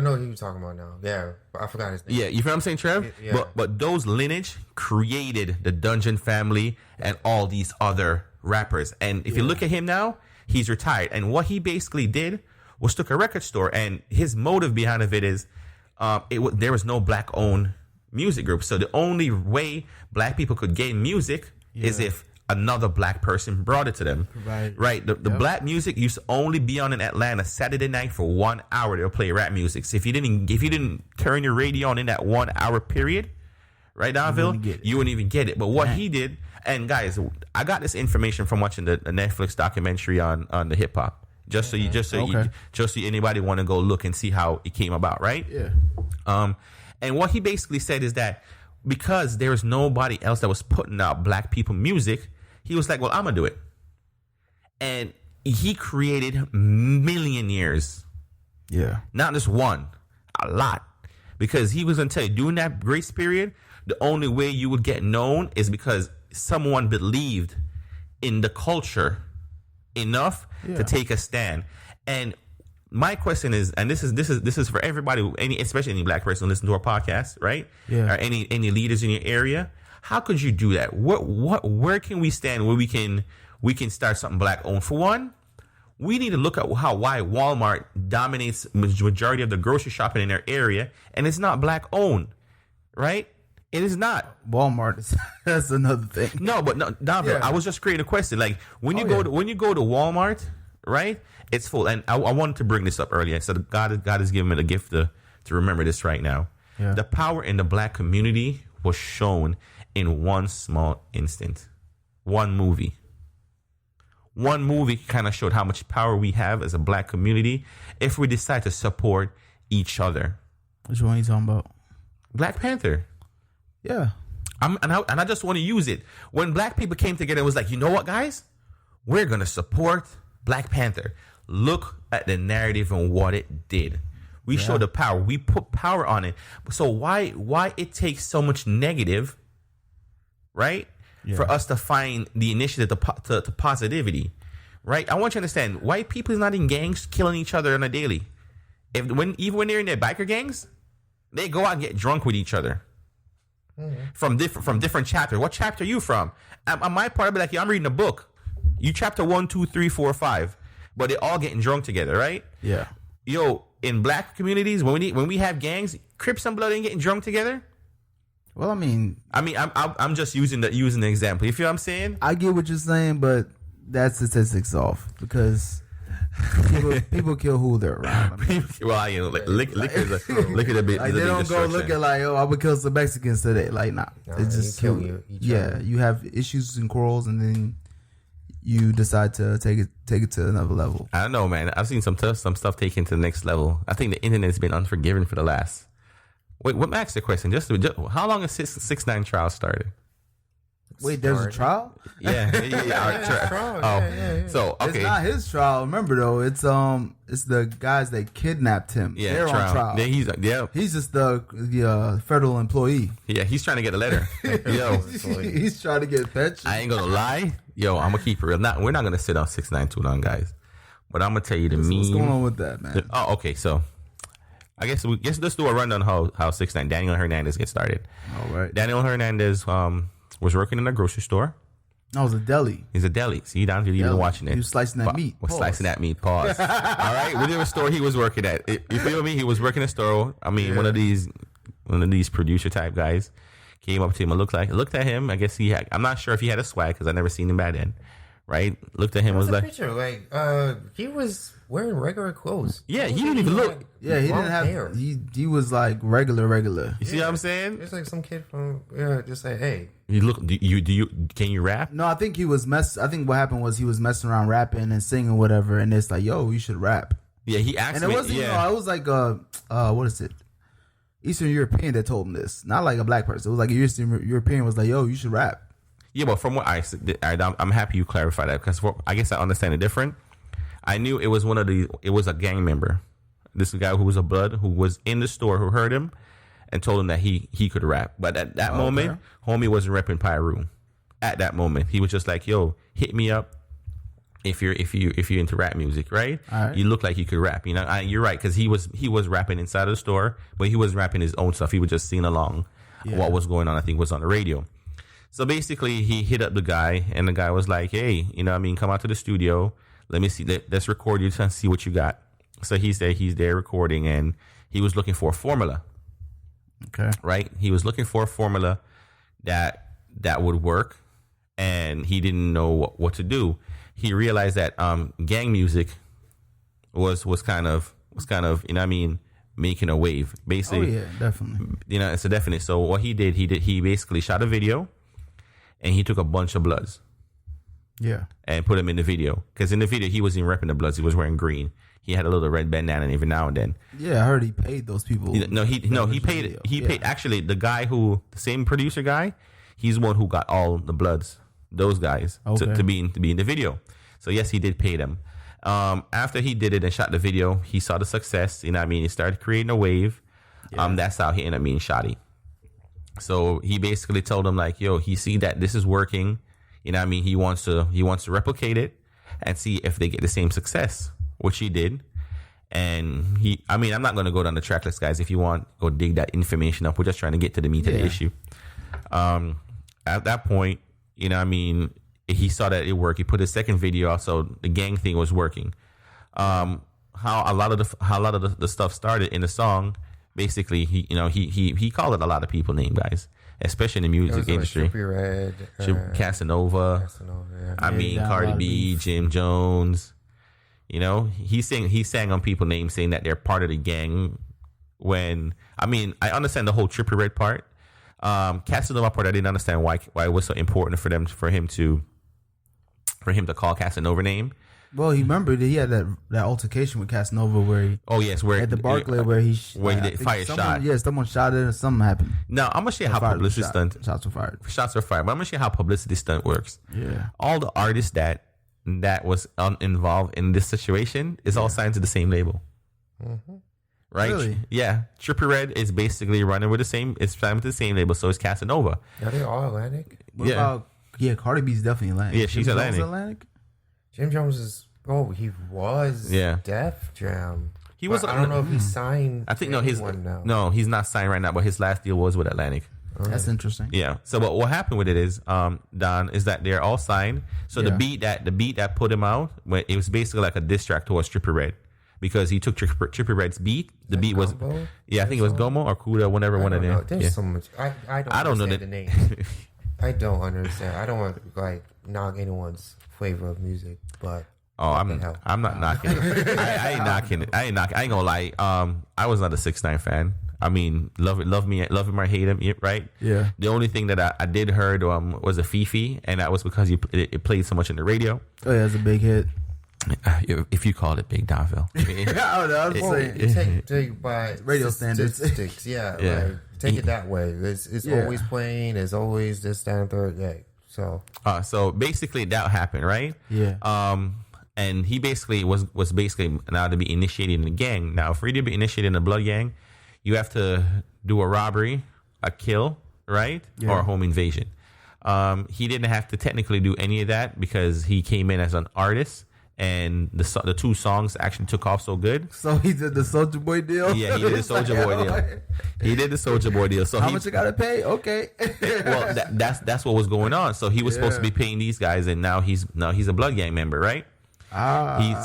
know who you're talking about now. Yeah, but I forgot his name. Yeah, you feel what I'm saying, Trev? Yeah. But those lineage created the Dungeon family and all these other rappers. And if you look at him now, he's retired. And what he basically did was took a record store, and his motive behind it is there was no black owned music group. So the only way black people could gain music is if another black person brought it to them. Right. The black music used to only be on in Atlanta Saturday night for 1 hour. They'll play rap music. So if you didn't turn your radio on in that 1 hour period, right, Donville, you wouldn't even get it. But what he did, and guys, I got this information from watching the Netflix documentary on the hip hop. Just so anybody want to go look and see how it came about, right? Yeah. And what he basically said is that because there was nobody else that was putting out black people music, he was like, well, I'm going to do it. And he created millionaires. Yeah. Not just one, a lot. Because he was going to tell you, during that grace period, the only way you would get known is because someone believed in the culture enough to take a stand. And my question is, and this is for everybody, especially any black person listening to our podcast, right? Yeah. Or any leaders in your area. How could you do that? Where can we stand where we can start something black owned? For one, we need to look at why Walmart dominates majority of the grocery shopping in their area, and it's not black owned, right? It is not. Walmart. That's another thing. No, but no, David, I was just creating a question. Like when you go to Walmart, right? It's full. And I wanted to bring this up earlier. So God has given me the gift to remember this right now. Yeah. The power in the black community was shown in one small instant. One movie kind of showed how much power we have as a black community if we decide to support each other. Which one are you talking about? Black Panther. Yeah. I just want to use it. When black people came together, it was like, you know what, guys? We're going to support Black Panther. Look at the narrative and what it did. We showed the power. We put power on it. So why it takes so much negative, right? Yeah. For us to find the initiative to positivity, right? I want you to understand, white people is not in gangs killing each other on a daily. Even when they're in their biker gangs, they go out and get drunk with each other. Mm-hmm. From different chapters. What chapter are you from? On my part, I'd be like, I'm reading a book. You chapter 1, 2, 3, 4, 5. But they're all getting drunk together, right? Yeah. Yo, in black communities, when we have gangs, Crips and Blood ain't getting drunk together. Well, I mean, I'm just using the example. You feel what I'm saying? I get what you're saying, but that statistics off because people kill who they're around. I mean, well, you know, liquor a bit. Like they don't go look at like, oh, I would kill some Mexicans today. Like, nah, it's just kill each other. You have issues and quarrels, and then you decide to take it to another level. I don't know, man. I've seen some stuff taken to the next level. I think the internet's been unforgiving for the last. Wait, what Max the question? Just how long has 6ix9ine trial started? Wait, there's a trial? Yeah. So okay, it's not his trial. Remember though, it's the guys that kidnapped him. Yeah, they're on trial. Yeah, he's just the federal employee. Yeah, he's trying to get a letter. Yo, he's trying to get fetched. I ain't gonna lie. Yo, I'm gonna keep it real. We're not gonna sit on 6ix9ine too long, guys. But I'm gonna tell you what's going on with that, man. Oh, okay. So I guess let's do a rundown how 6ix9ine Daniel Hernandez gets started. All right. Daniel Hernandez was working in a grocery store. No, it was a deli. He's a deli. See, down here, you've watching it. He was slicing that meat. Was slicing that meat. Pause. All right, whatever store he was working at. You feel me? He was working a store. I mean, one of these producer type guys came up to him and looked at him. I guess I'm not sure if he had a swag because I never seen him by then. Right? Looked at him. Was like, picture. He was wearing regular clothes. Yeah, he didn't even look. Yeah, he didn't have hair. He was like regular. You see what I'm saying? It's like some kid from just like, hey. You look. Can you rap? No, I think he was I think what happened was he was messing around rapping and singing whatever, and it's like, yo, you should rap. Yeah, he asked me. And it wasn't. Yeah. It was like what is it? Eastern European that told him this, not like a black person. It was like an Eastern European was like, yo, you should rap. Yeah, but from what I'm happy you clarified that because I guess I understand it different. I knew it was it was a gang member. This guy who was a blood, who was in the store, who heard him and told him that he could rap. But at that moment, homie wasn't repping Pyru. At that moment, he was just like, yo, hit me up if you're into rap music, right? All right. You look like you could rap. You know, you're right, because he was rapping inside of the store, but he was rapping his own stuff. He was just singing along what was going on. I think was on the radio. So basically, he hit up the guy, and the guy was like, hey, you know what I mean, come out to the studio. Let me see. Let's record you to see what you got. So he said he's there recording, and he was looking for a formula. Okay. Right? He was looking for a formula that would work, and he didn't know what to do. He realized that gang music was kind of, you know what I mean, making a wave. Basically. Oh yeah, definitely. You know, it's a definite. So what he basically shot a video, and he took a bunch of Bloods. Yeah. And put him in the video, because in the video he wasn't repping the Bloods. He was wearing green. He had a little red bandana every now and then. Yeah, I heard he paid those people. He paid. Actually, the same producer guy, he's the one who got all the Bloods, those guys, to be in the video. So yes, he did pay them. After he did it and shot the video, he saw the success. You know what I mean? He started creating a wave. Yeah. That's how he ended up being shotty. So he basically told him like, yo, he see that this is working. You know what I mean? He wants to replicate it and see if they get the same success, which he did. And I'm not going to go down the track list, guys. If you want, go dig that information up. We're just trying to get to the meat of the issue. At that point, you know what I mean, he saw that it worked. He put his second video out, so the gang thing was working. How a lot of the stuff started in the song, basically, he called it a lot of people name, guys. Especially in the music industry. Red, Casanova. Yeah. Cardi B, Jim Jones. You know, he sang on people names saying that they're part of the gang. I understand the whole Trippie Redd part. Casanova part, I didn't understand why it was so important for him to call Casanova name. Well, he remembered that he had that altercation with Casanova where he at the Barclay where he did fire shot. Yeah, someone shot it and something happened. Now I'm gonna show you how publicity stunt. Shots were fired. Shots were fired. But I'm gonna show you how publicity stunt works. Yeah. All the artists that was involved in this situation is all signed to the same label. Mm-hmm. Right? Really? Yeah. Trippie Redd is basically running with it's signed with the same label, so is Casanova. Are they all Atlantic? What about Cardi B's definitely Atlantic. Yeah, she's Atlantic. Jim Jones is he was Def Jam. He was. I don't know if he signed. I think he's not signed right now, but his last deal was with Atlantic. That's interesting. Yeah. So what happened with it is, Don, is that they're all signed. So the beat that put him out, it was basically like a diss track towards Trippie Redd, because he took Trippie Redd's beat. The beat was Gumbo? I think it was Gomo or Kuda, whatever one of them. There's so much. I don't know the name. I don't understand. I don't want to knock anyone's flavor of music, but. Oh, I'm not knocking it. I ain't knocking it. I ain't gonna lie. I was not a 6ix9ine fan. I mean, love him or hate him, right? Yeah. The only thing that I did heard was a Fifi, and that was because it played so much in the radio. Oh yeah, it's a big hit. If you called it big, Donville. I'm saying take by radio standards. Statistics, take it that way. It's always playing. It's always this, that, and third. Yeah. So basically that happened, right? Yeah. And he basically was basically now to be initiated in the gang. Now, for you to be initiated in the blood gang, you have to do a robbery, a kill, right? Yeah. Or a home invasion. He didn't have to technically do any of that because he came in as an artist, and the two songs actually took off so good. So he did the Soulja Boy deal? Yeah, he did the Soulja Boy deal. He did the Soulja Boy deal. So how much you gotta pay? Okay. Well, that's what was going on. So he was supposed to be paying these guys, and now he's a blood gang member, right?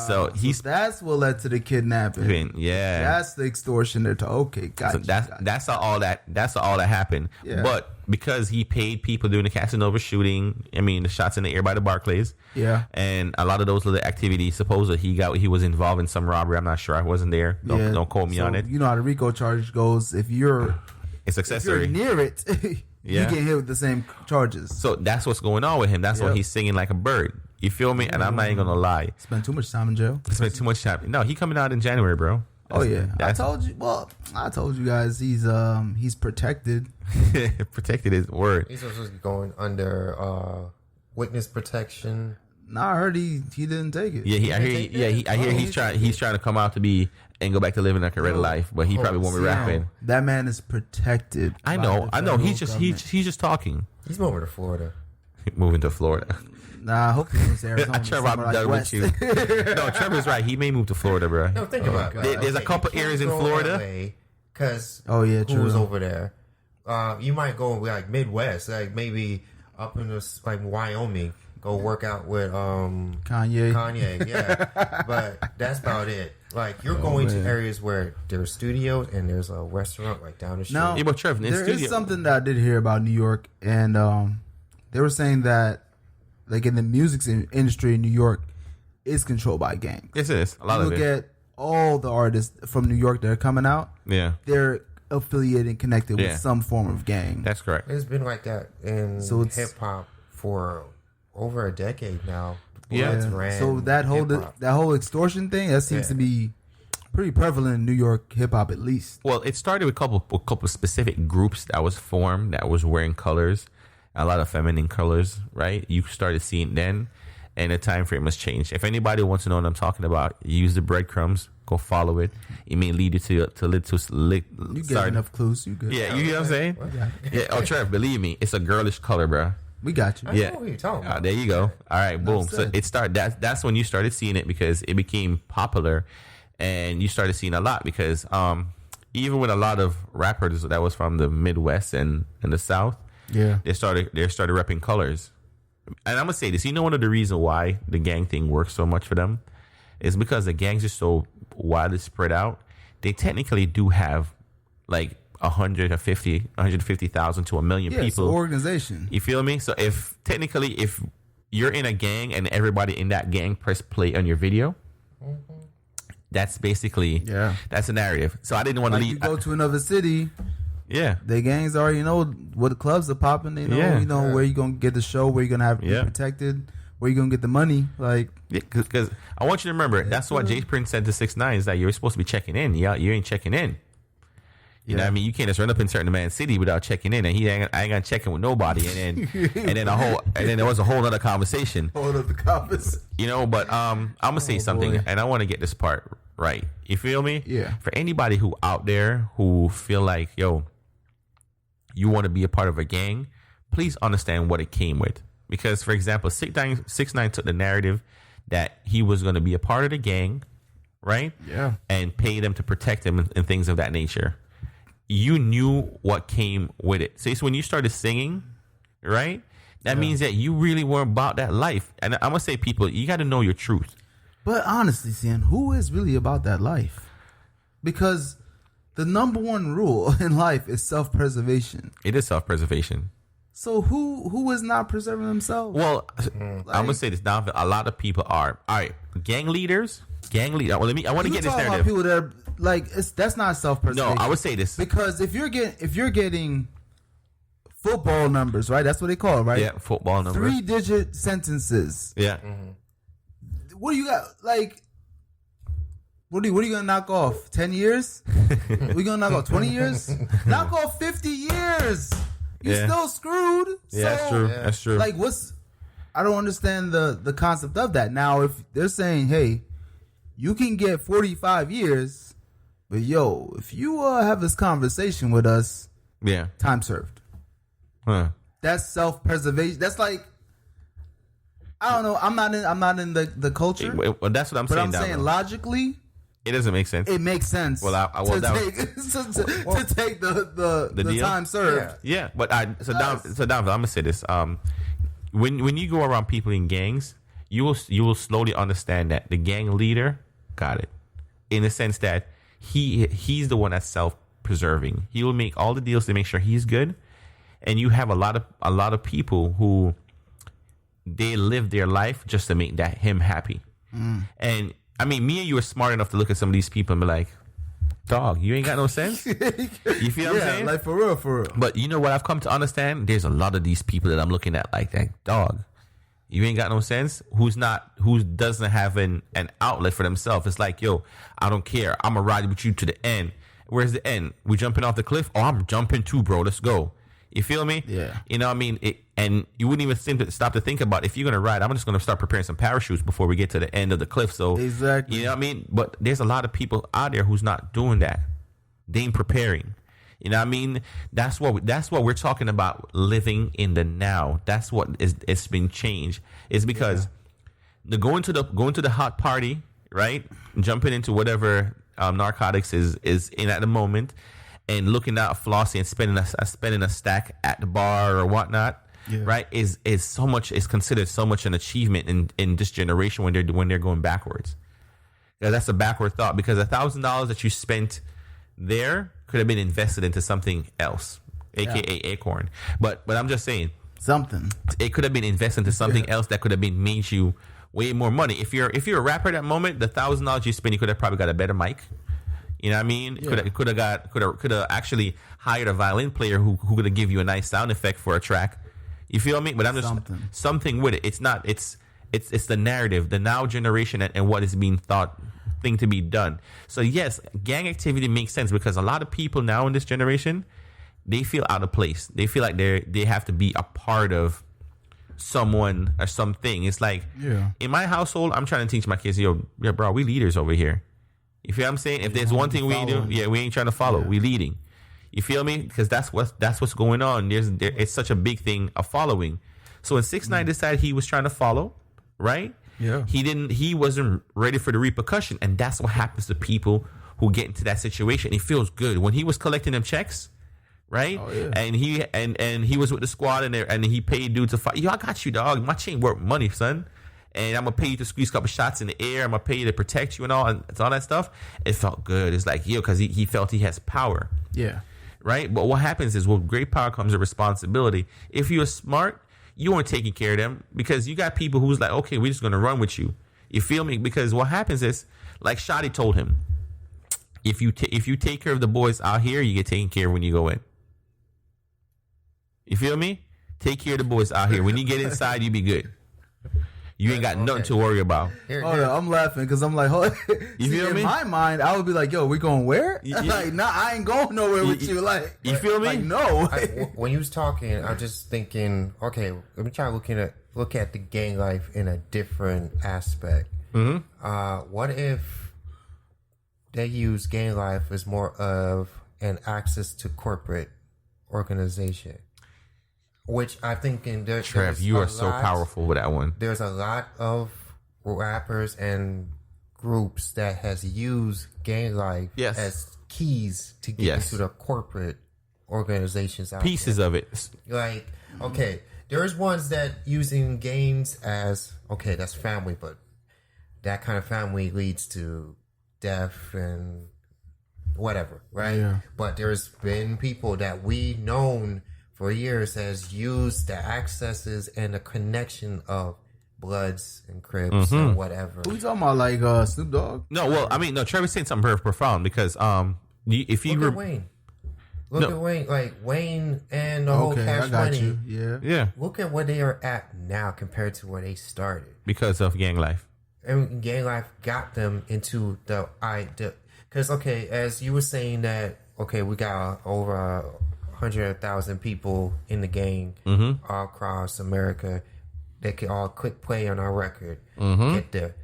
So that's what led to the kidnapping. Yeah, that's the extortion. Gotcha. So that's all that happened. Yeah. But because he paid people during the Casanova shooting, the shots in the air by the Barclays. Yeah. And a lot of those little activities, supposedly he was involved in some robbery. I'm not sure. I wasn't there. Don't quote me on it. You know how the RICO charge goes. If you're accessory. If you're near it, you get hit with the same charges. So that's what's going on with him. That's why he's singing like a bird. You feel me? And I'm not even gonna lie. Spent too much time in jail. Spent too much time. No, he coming out in January, bro. I told you. Well, I told you guys he's protected. Protected is word. He's supposed to be going under witness protection. Nah, I heard he didn't take it. Yeah, I hear he's trying to come out to be and go back to living like a red life, but he probably won't be rapping. That man is protected. I know. He's just talking. He's moving to Florida. Moving to Florida. Nah, I hope he moves to Arizona. Trevor, I'm done with you. No, Trevor's right. He may move to Florida, bro. No, think about it. There's a couple areas in Florida. Because who's over there? You might go like Midwest, like maybe up in this like Wyoming. Go work out with Kanye, yeah. But that's about it. Like you're going to areas where there's studios and there's a restaurant like down the street. Now, but Trevor, there is something that I did hear about New York, and they were saying that like in the music industry in New York, it's controlled by gangs. Yes, it is. A lot of it. Look at all the artists from New York that are coming out. Yeah, they're affiliated and connected with some form of gang. That's correct. It's been like that in hip hop for over a decade now. Yeah. So that whole extortion thing that seems to be pretty prevalent in New York hip hop, at least. Well, it started with a couple specific groups that was formed that was wearing colors, a lot of feminine colors, right? You started seeing then, and the time frame has changed. If anybody wants to know what I'm talking about, use the breadcrumbs. Go follow it. It may lead you to you get enough clues. You good? Yeah, you know what I'm saying? Yeah. Oh, Trev, believe me, it's a girlish color, bro. We got you. I know what you're talking about. There you go. All right, boom. So it started. That's when you started seeing it because it became popular, and you started seeing a lot because even with a lot of rappers that was from the Midwest and the South, they started repping colors. And I'm gonna say this. You know, one of the reasons why the gang thing works so much for them is because the gangs are so widely spread out. They technically do have like 150,000 to 1 million people. It's an organization. You feel me? So if you're in a gang and everybody in that gang press play on your video, that's basically that's a narrative. So I didn't want to leave. You go to another city. Yeah, the gangs already know what the clubs are popping. They know, where you're gonna get the show, where you're gonna have be protected, where you're gonna get the money. Like, because I want you to remember that's what Jay Prince said to 6ix9ine is that you're supposed to be checking in. Yeah, you ain't checking in. You know what I mean? You can't just run up in certain man's city without checking in, and I ain't gonna check in with nobody, and then there was a whole other conversation. Hold up the conversation. You know, but I'm gonna say something, and I want to get this part right. You feel me? Yeah. For anybody who out there who feel like, yo, you want to be a part of a gang, please understand what it came with. Because, for example, 6ix9ine took the narrative that he was going to be a part of the gang, right? Yeah. And pay them to protect him and things of that nature. You knew what came with it. So when you started singing, right? That means that you really were about that life. And I'm going to say, people, you got to know your truth. But honestly, Sian, who is really about that life? Because the number one rule in life is self-preservation. It is self-preservation. So who is not preserving themselves? Well, I'm going to say this now. A lot of people are. All right, gang leaders. Well, I want to get this narrative. About people that are, like, that's not self-preservation. No, I would say this. Because if you're getting football numbers, right? That's what they call it, right? Yeah, football numbers. 3-digit sentences. Yeah. Mm-hmm. What do you got? Like, what are you gonna knock off? 10 years? We gonna knock off 20 years? Knock off 50 years. You're still screwed. Yeah, that's true. Yeah. That's true. Like, I don't understand the concept of that. Now, if they're saying, hey, you can get 45 years, but yo, if you have this conversation with us, time served. Huh. That's self-preservation. That's like, I don't know. I'm not in the culture. Well, that's what I'm saying. But I'm saying logically, it doesn't make sense. It makes sense. Well, to take the time served. Yeah, but Donville, I'm gonna say this. When you go around people in gangs, you will slowly understand that the gang leader got it, in the sense that he's the one that's self-preserving. He will make all the deals to make sure he's good, and you have a lot of people who they live their life just to make him happy. And I mean, me and you are smart enough to look at some of these people and be like, dog, you ain't got no sense. You feel what I'm saying? Like, for real. But you know what I've come to understand? There's a lot of these people that I'm looking at like that, dog, you ain't got no sense. Who doesn't have an outlet for themselves. It's like, yo, I don't care. I'm going to ride with you to the end. Where's the end? We jumping off the cliff? Oh, I'm jumping too, bro. Let's go. You feel me? Yeah. You know what I mean? And you wouldn't even stop to think about, if you're going to ride, I'm just going to start preparing some parachutes before we get to the end of the cliff. So, exactly. You know what I mean? But there's a lot of people out there who's not doing that. They ain't preparing. You know what I mean? That's what we're talking about, living in the now. That's what it's been changed. It's because the going to the hot party, right? Jumping into whatever narcotics is in at the moment, and looking out, flossing, and spending a stack at the bar or whatnot, right? Is so much, is considered so much an achievement in this generation when they're going backwards. Yeah, that's a backward thought, because $1,000 that you spent there could have been invested into something else, aka Acorn. But I'm just saying, something. It could have been invested into something else that could have been made you way more money. If you're a rapper at that moment, the $1,000 you spend, you could have probably got a better mic. You know what I mean? Yeah. Could have actually hired a violin player who could have give you a nice sound effect for a track. You feel me? But I'm just something with it. It's not. It's the narrative, the now generation, and what is being thing to be done. So yes, gang activity makes sense, because a lot of people now in this generation, they feel out of place. They feel like they have to be a part of someone or something. It's like in my household, I'm trying to teach my kids, bro, we leaders over here. You feel what I'm saying? If there's one thing we do, we ain't trying to follow. We leading. You feel me? Because that's what's going on. It's such a big thing, a following. So when 6ix9ine decided he was trying to follow, right? Yeah. He wasn't ready for the repercussion, and that's what happens to people who get into that situation. It feels good when he was collecting them checks, right? Oh, yeah. And he was with the squad, and he paid dude to fight. Yo, I got you, dog. My chain worth money, son. And I'm gonna pay you to squeeze a couple shots in the air. I'm gonna pay you to protect you and all that stuff. It felt good. It's like, because he felt he has power. Yeah. Right. But what happens is, with great power comes a responsibility. If you're smart, you aren't taking care of them, because you got people who's like, okay, we're just gonna run with you. You feel me? Because what happens is, like Shotty told him, if you take care of the boys out here, you get taken care of when you go in. You feel me? Take care of the boys out here. When you get inside, you be good. You ain't got nothing to worry about. Hold on, I'm laughing because I'm like, you feel me? In my mind, I would be like, yo, we going where? Like, nah, I ain't going nowhere with you. Like, you feel me? Like, no. When you was talking, I'm just thinking, okay, let me try look at the gang life in a different aspect. Mm-hmm. What if they use gang life as more of an access to corporate organization? Which I think Trev, you are so powerful with that one. There's a lot of rappers and groups that has used gang life as keys to get into the corporate organizations out pieces there. Of it. Like, okay, there's ones that using games as, okay, that's family, but that kind of family leads to death and whatever, right? Yeah. But there's been people that we known for years has used the accesses and the connection of Bloods and Crips and whatever. Who you talking about, like Snoop Dogg? No, well, I mean, no, Trevor's saying something very profound, because if you look at Wayne. Look at Wayne, like Wayne and the whole Cash Money. Yeah. Look at where they are at now compared to where they started. Because of gang life. And gang life got them into the because, okay, as you were saying that, okay, we got over 100,000 people in the gang all across America that could all click play on our record. Get there.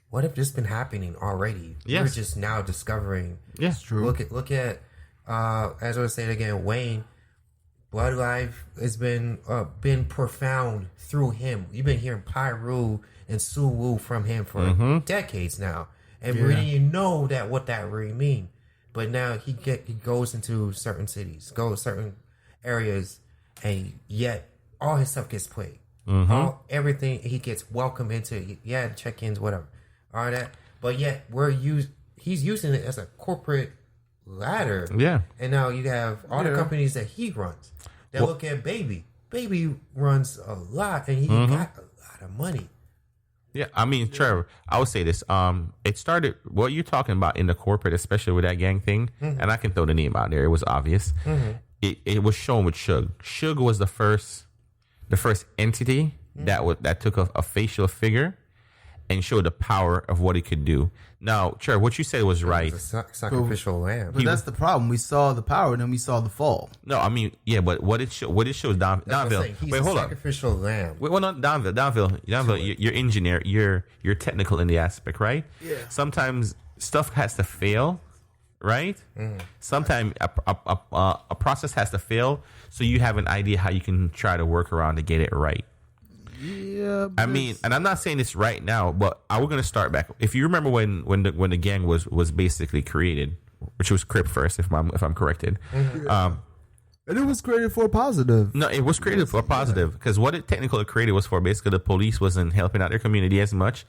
What if this been happening already? Yes. We're just now discovering. Yes, true. Look at as I was saying again, Wayne. Blood Life has been profound through him. You've been hearing Pyru and Suwu from him for decades now, and we didn't even know what that really mean. But now he goes into certain cities, goes certain areas, and yet all his stuff gets played. Everything he gets welcome into, check-ins, whatever, all that. But yet he's using it as a corporate ladder. Yeah. And now you have all the companies that he runs. They look at Baby. Baby runs a lot, and he got a lot of money. Yeah, I mean, Trevor, I would say this. It started, what you're talking about in the corporate, especially with that gang thing, and I can throw the name out there. It was obvious. It was shown with Suge. Suge was the first entity that took a facial figure and show the power of what he could do. Now, Trev, what you said was right. Sacrificial lamb. But that's the problem. We saw the power, and then we saw the fall. No, I mean, yeah, but what it shows, Donville. Wait, hold on. Sacrificial lamb. Wait, well, no, Donville, you're engineer. You're technical in the aspect, right? Yeah. Sometimes stuff has to fail, right? Mm. Sometimes a process has to fail, so you have an idea how you can try to work around to get it right. Yeah, I mean, and I'm not saying this right now, but we're going to start back. If you remember when the gang was basically created, which was Crip first, if I'm corrected, and it was created for a positive. No, it was created for a positive because what it technically created was for basically the police wasn't helping out their community as much,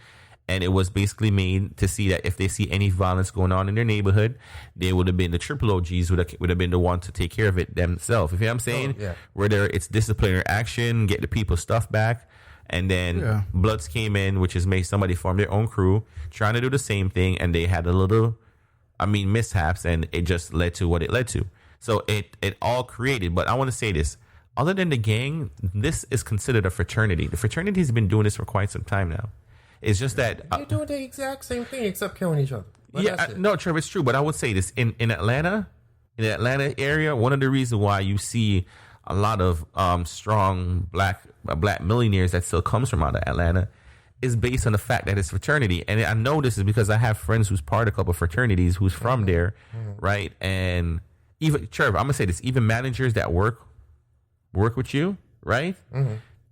and it was basically made to see that if they see any violence going on in their neighborhood, they would have been the triple OGs would have been the one to take care of it themselves. If you know what I'm saying, whether it's disciplinary action, get the people's stuff back. And then Bloods came in, which has made somebody form their own crew, trying to do the same thing. And they had a little, mishaps, and it just led to what it led to. So it all created. But I want to say this. Other than the gang, this is considered a fraternity. The fraternity has been doing this for quite some time now. It's just that... They're doing the exact same thing except killing each other. But no, Trevor, it's true. But I would say this. In Atlanta, in the Atlanta area, one of the reasons why you see a lot of strong black millionaires that still comes from out of Atlanta is based on the fact that it's fraternity. And I know this is because I have friends who's part of a couple of fraternities who's from there, right? And even, Trevor, I'm going to say this, even managers that work with you, right?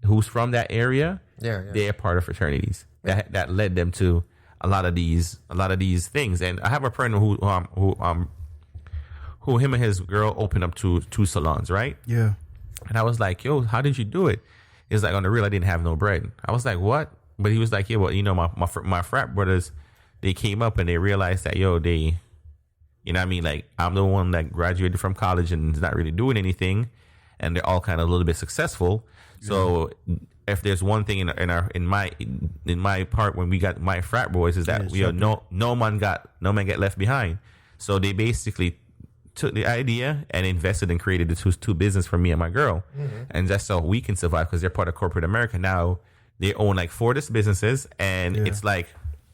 Who's from that area, they're part of fraternities. That led them to a lot of these things. And I have a friend who him and his girl opened up two salons, right? Yeah. And I was like, yo, how did you do it? He was like, on the real, I didn't have no bread. I was like, what? But he was like, yeah, well, my frat brothers, they came up and they realized that, yo, they, you know what I mean? Like, I'm the one that graduated from college and is not really doing anything. And they're all kind of a little bit successful. Yeah. So if there's one thing in my part when we got my frat boys is that no man get left behind. So they basically took the idea and invested and created the two business for me and my girl. And that's how we can survive because they're part of corporate America. Now they own like 4 businesses and it's like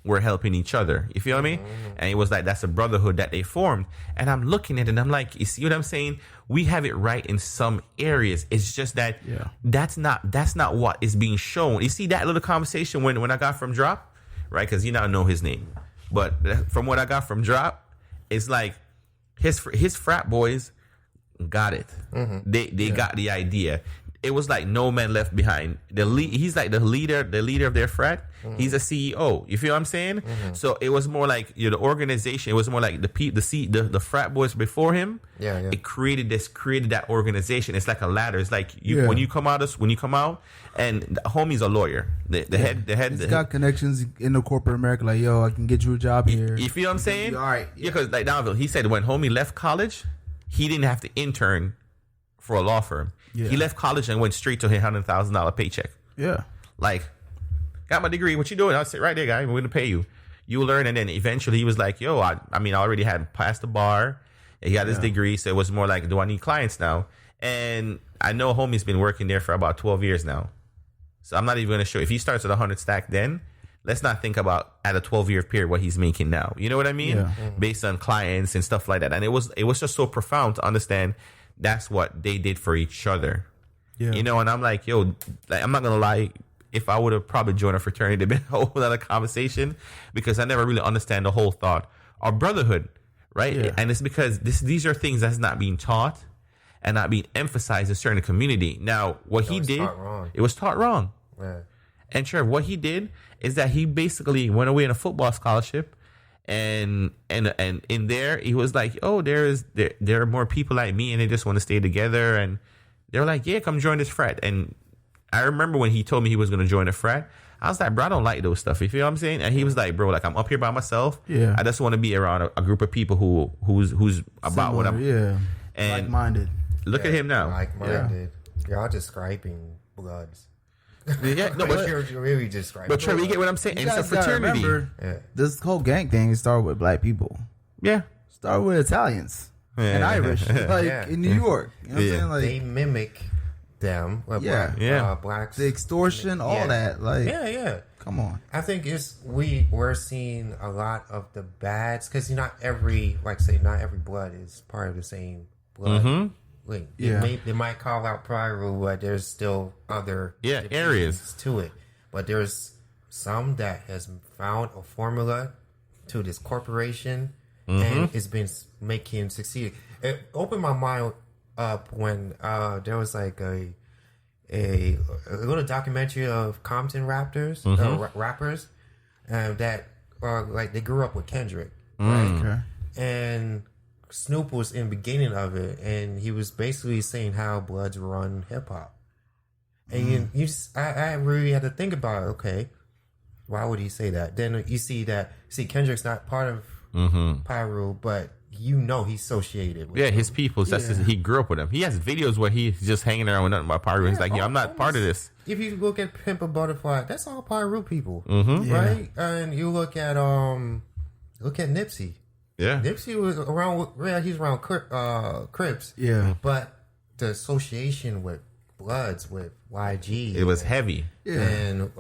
we're helping each other. You feel me? And it was like, that's a brotherhood that they formed. And I'm looking at it and I'm like, you see what I'm saying? We have it right in some areas. It's just that that's not what is being shown. You see that little conversation when I got from Drop, right? Because you now know his name. But from what I got from Drop, it's like, his frat boys got it. They got the idea. It was like no man left behind. He's like the leader of their frat. He's a CEO. You feel what I'm saying? So it was more like the organization. It was more like the frat boys before him. It created that organization. It's like a ladder. It's like when you come out, and the homie's a lawyer. The head. He's got connections in the corporate America. Like, yo, I can get you a job here. You feel what I'm saying? All right. Yeah, because like Donville, he said when homie left college, he didn't have to intern for a law firm. Yeah. He left college and went straight to a $100,000 paycheck. Yeah. Like, got my degree. What you doing? I said, right there, guy. We're going to pay you. You learn. And then eventually he was like, yo, I already had passed the bar. He got his degree. So it was more like, do I need clients now? And I know homie's been working there for about 12 years now. So I'm not even going to show. If he starts at 100 stack then, let's not think about at a 12-year period what he's making now. You know what I mean? Yeah. Based on clients and stuff like that. And it was just so profound to understand that's what they did for each other. Yeah. You know, and I'm like, yo, like, I'm not going to lie. If I would have probably joined a fraternity, it'd been a whole other conversation because I never really understand the whole thought of brotherhood, right? Yeah. And it's because these are things that's not being taught and not being emphasized in a certain community. Now, what he did, it was taught wrong. Yeah. And Trev, what he did is that he basically went away on a football scholarship. And in there, he was like, oh, there are more people like me and they just want to stay together. And they're like, yeah, come join this frat. And I remember when he told me he was going to join a frat, I was like, bro, I don't like those stuff. You feel what I'm saying? And he was like, bro, like I'm up here by myself. Yeah. I just want to be around a group of people who's about similar, what I'm. Yeah. And like-minded. Look at him now. Like-minded. Y'all describing Bloods. Yeah, no, but you're really describing. But Trevor, you get what I'm saying? It's a fraternity. Remember, this whole gang thing started with black people. Yeah, started with Italians and Irish, like in New York. You know what I'm saying? Like, they mimic them. Blacks, blacks, the extortion, all that. Like, Come on. I think we're seeing a lot of the bads because not every blood is part of the same blood. Like, they might call out Pyro, but there's still other areas to it. But there's some that has found a formula to this corporation and it's been making succeed. It opened my mind up when there was like a little documentary of Compton rappers that like they grew up with Kendrick, right? Okay. And Snoop was in the beginning of it, and he was basically saying how Bloods run hip hop. And I really had to think about it. Okay, why would he say that? Then you see Kendrick's not part of Pyro, but he's associated with his people. He grew up with them. He has videos where he's just hanging around with nothing but Pyro. He's like, I'm not part of this. If you look at Pimp a Butterfly, that's all Pyro people, right? And you look at Nipsey. Yeah, Nipsey was around. He's around Crips. Yeah, but the association with Bloods, with YG, it was heavy. Yeah, and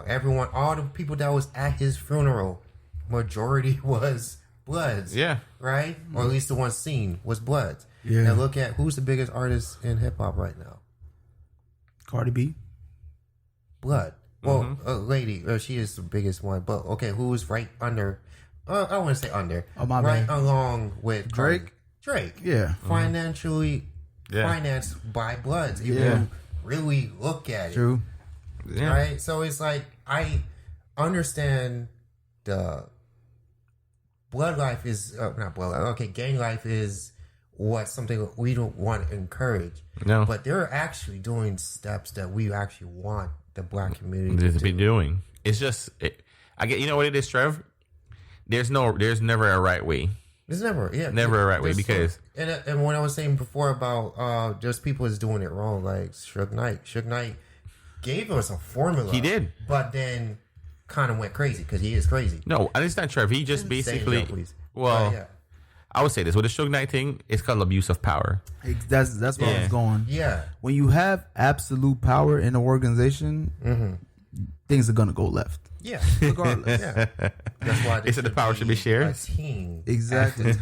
everyone, all the people that was at his funeral, majority was Bloods. Yeah, right, or at least the one seen was Bloods. Yeah. Now look at who's the biggest artist in hip hop right now. Cardi B. Blood. Well, a lady, she is the biggest one. But okay, who's right under? I want to say under. Along with Drake. Yeah. Financially financed by Bloods. If you really look at True. it. Yeah. Right? So it's like, I understand the blood life is, not blood life, okay, gang life is something we don't want to encourage. No. But they're actually doing steps that we actually want the black community to be doing. It's just, you know what it is, Trev? There's never a right way. There's never a right way because and when I was saying before about there's people that's doing it wrong, like Suge Knight gave us a formula. He did, but then kind of went crazy because he is crazy. No, it's not Trev. He just basically I would say this with the Suge Knight thing. It's called abuse of power. That's where I was going. Yeah, when you have absolute power in an organization, things are gonna go left. Yeah, regardless. Yeah, that's why they said the power should be shared. Exactly.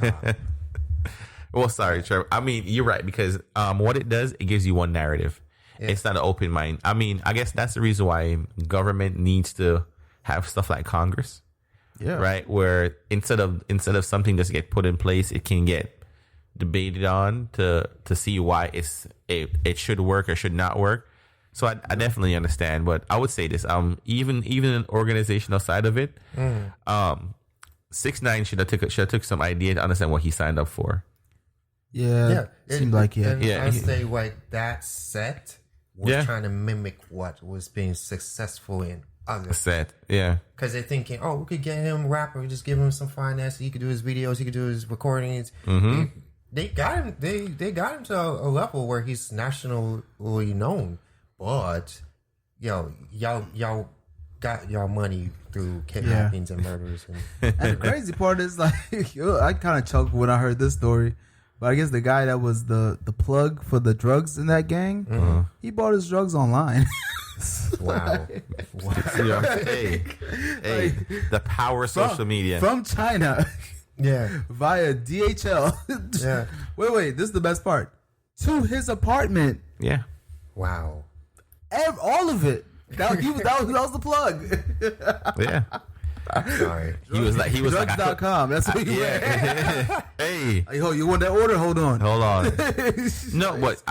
Well, sorry, Trevor. I mean, you're right because what it does, it gives you one narrative. Yeah. It's not an open mind. I mean, I guess that's the reason why government needs to have stuff like Congress. Yeah. Right. Where instead of something just get put in place, it can get debated on to see why it should work or should not work. So I definitely understand, but I would say this: even an organizational side of it, 6ix9ine should have took some idea to understand what he signed up for. Yeah, seemed like I say like that set was trying to mimic what was being successful in other set. Yeah, because they're thinking, we could get him a rapper, we just give him some finance, he could do his videos, he could do his recordings. They got him. They got him to a level where he's nationally known. But y'all got y'all money through kidnappings and murders. And the crazy part is, like, I kind of chuckled when I heard this story. But I guess the guy that was the plug for the drugs in that gang, he bought his drugs online. Wow. Hey, the power of social media. From China. Yeah. Via DHL. Yeah. Wait, this is the best part. To his apartment. Yeah. Wow. All of it. That was the plug. Yeah. Sorry. He was like drugs.com. That's what he went. Hey, you want that order? Hold on. No, but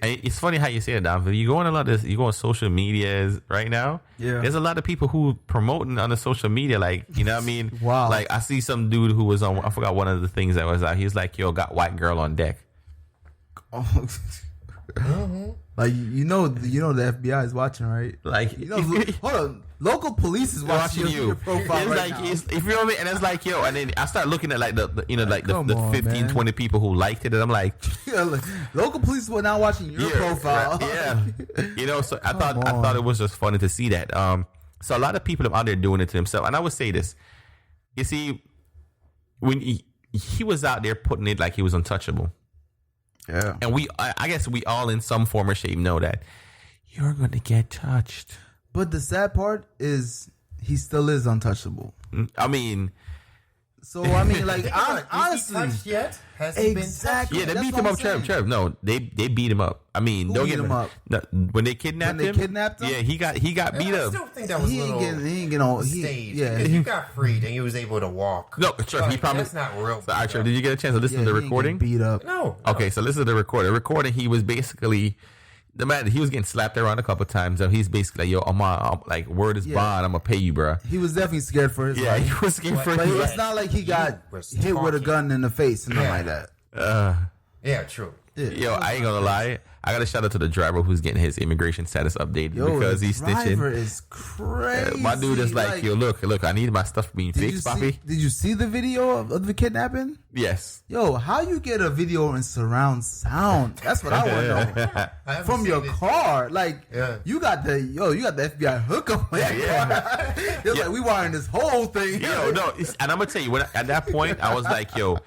it's funny how you say it, Don. You go on a lot of you go on social medias right now. Yeah. There's a lot of people who promoting on the social media, like, you know what I mean? Wow. Like, I see some dude who was on, I forgot one of the things that was out. He was like, yo, got white girl on deck. Like, you know the FBI is watching, right? Like, hold on, local police is watching your profile right now. If you know what I mean, and it's like, yo, and then I start looking at like the 15, 20 people who liked it, and I'm like, local police were not watching your profile. Yeah, so I thought it was just funny to see that. So a lot of people are out there doing it to themselves, and I would say this, you see, when he was out there putting it like he was untouchable. Yeah. And I guess we all in some form or shape know that you're going to get touched. But the sad part is he still is untouchable. I mean, like, honestly, is he touched yet? Has he been touched? Yeah, they beat him up, Trev. No, they beat him up. I mean, don't get him up. No, when they kidnapped him, yeah, he got beat up. I still think that was he ain't get on stage. Yeah, he got freed and he was able to walk. No, Trev, he promised. That's not real. So, Trev, did you get a chance to listen to the recording? Beat up. No. Okay, so listen to the recording. The recording, he was basically. The man, he was getting slapped around a couple of times. So he's basically like, yo, I'm like, word is bond. I'm going to pay you, bro. He was definitely scared for his life. Yeah, he was scared for his life. But it's not like he got hit with a gun in the face and nothing like that. Yeah, true. Yeah. Yo, I ain't going to lie. I got to shout out to the driver who's getting his immigration status updated because he's snitching. The driver is crazy. My dude is like, yo, look, I need my stuff being fixed, Poppy. Did you see the video of the kidnapping? Yes. Yo, how you get a video in surround sound? That's what I want to know. From your car. Like, you got the FBI hookup. Like, we wiring this whole thing. Yo, no, and I'm going to tell you, at that point, I was like, yo,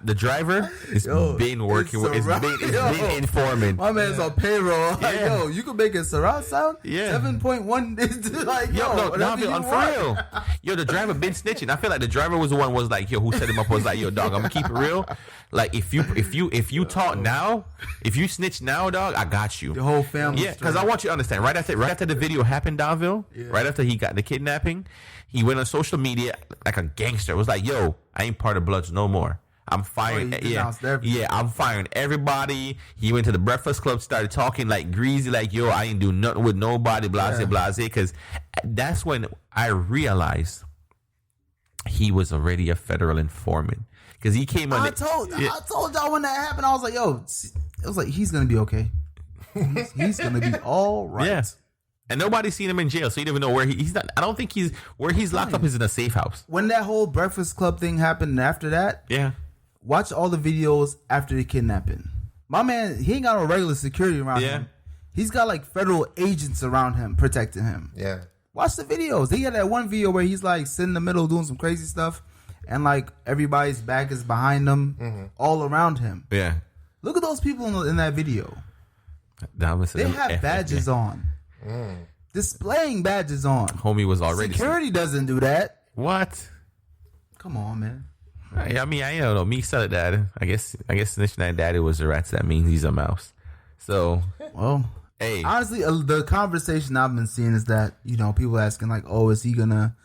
the driver has been working with, it's been informing. My man's on payroll. Like, yo, you can make it surround sound? Yeah. 7.1. Like, no, for real. Yo, the driver been snitching. I feel like the driver was the one was like, yo, who set him up was like, yo, dog, I'm going to keep it real. Like, if you talk now, if you snitch now, dog, I got you. The whole family. Yeah, because I want you to understand. Right after the video happened, Donville, right after he got the kidnapping, he went on social media like a gangster. It was like, yo, I ain't part of Bloods no more. I'm firing. I'm firing everybody. He went to the Breakfast Club, started talking like greasy, like, yo, I ain't do nothing with nobody, blase. Because that's when I realized he was already a federal informant. Because he came on. I told y'all when that happened. I was like, yo, it was like, he's gonna be okay. He's gonna be all right. Yes. And nobody's seen him in jail, so you don't even know where he's not. I don't think he's locked up is in a safe house. When that whole Breakfast Club thing happened after that, watch all the videos after the kidnapping. My man, he ain't got no regular security around him. He's got like federal agents around him protecting him. Yeah. Watch the videos. He had that one video where he's like sitting in the middle doing some crazy stuff, and like everybody's back is behind him, all around him. Yeah. Look at those people in that video. They have badges on. Displaying badges on. Homie was already. Security doesn't do that. What? Come on, man. I mean, I don't know. Me, son of dad. I guess Snitch Night Daddy was a rat. So that means he's a mouse. So, well, hey, honestly, the conversation I've been seeing is that, you know, people asking like, oh, is he gonna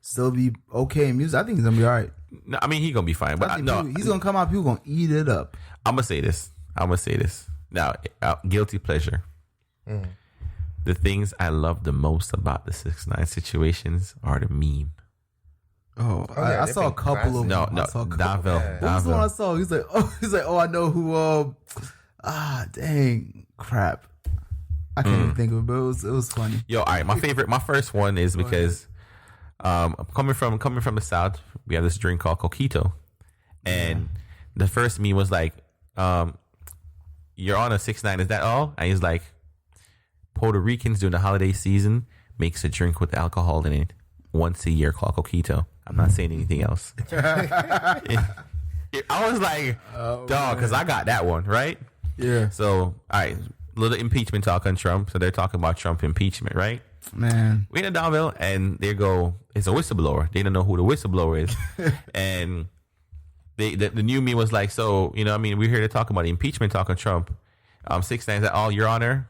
still be okay in music? I think he's gonna be all right. No, I mean, he's gonna be fine. But he's gonna come out. People gonna eat it up. I'm gonna say this. Now, guilty pleasure. The things I love the most about the 6ix9ine situations are the meme. I saw a couple of them. Donville. What was the one I saw? He's like, I know who. Dang, crap. I can't even think of it, but it was funny. Yo, all right. My first one is because coming from the South, we have this drink called Coquito, and the first meme was like, "You're on a 6ix9ine, is that all?" And he's like, Puerto Ricans during the holiday season makes a drink with alcohol in it once a year called Coquito. I'm not saying anything else. I was like, dog, because I got that one, right? Yeah. So, all right, little impeachment talk on Trump. So they're talking about Trump impeachment, right? Man. We in Donville, and they go, it's a whistleblower. They don't know who the whistleblower is. And the new meme was like, so, you know, I mean, we're here to talk about the impeachment talk on Trump. 6ix9ine said, oh, Your Honor,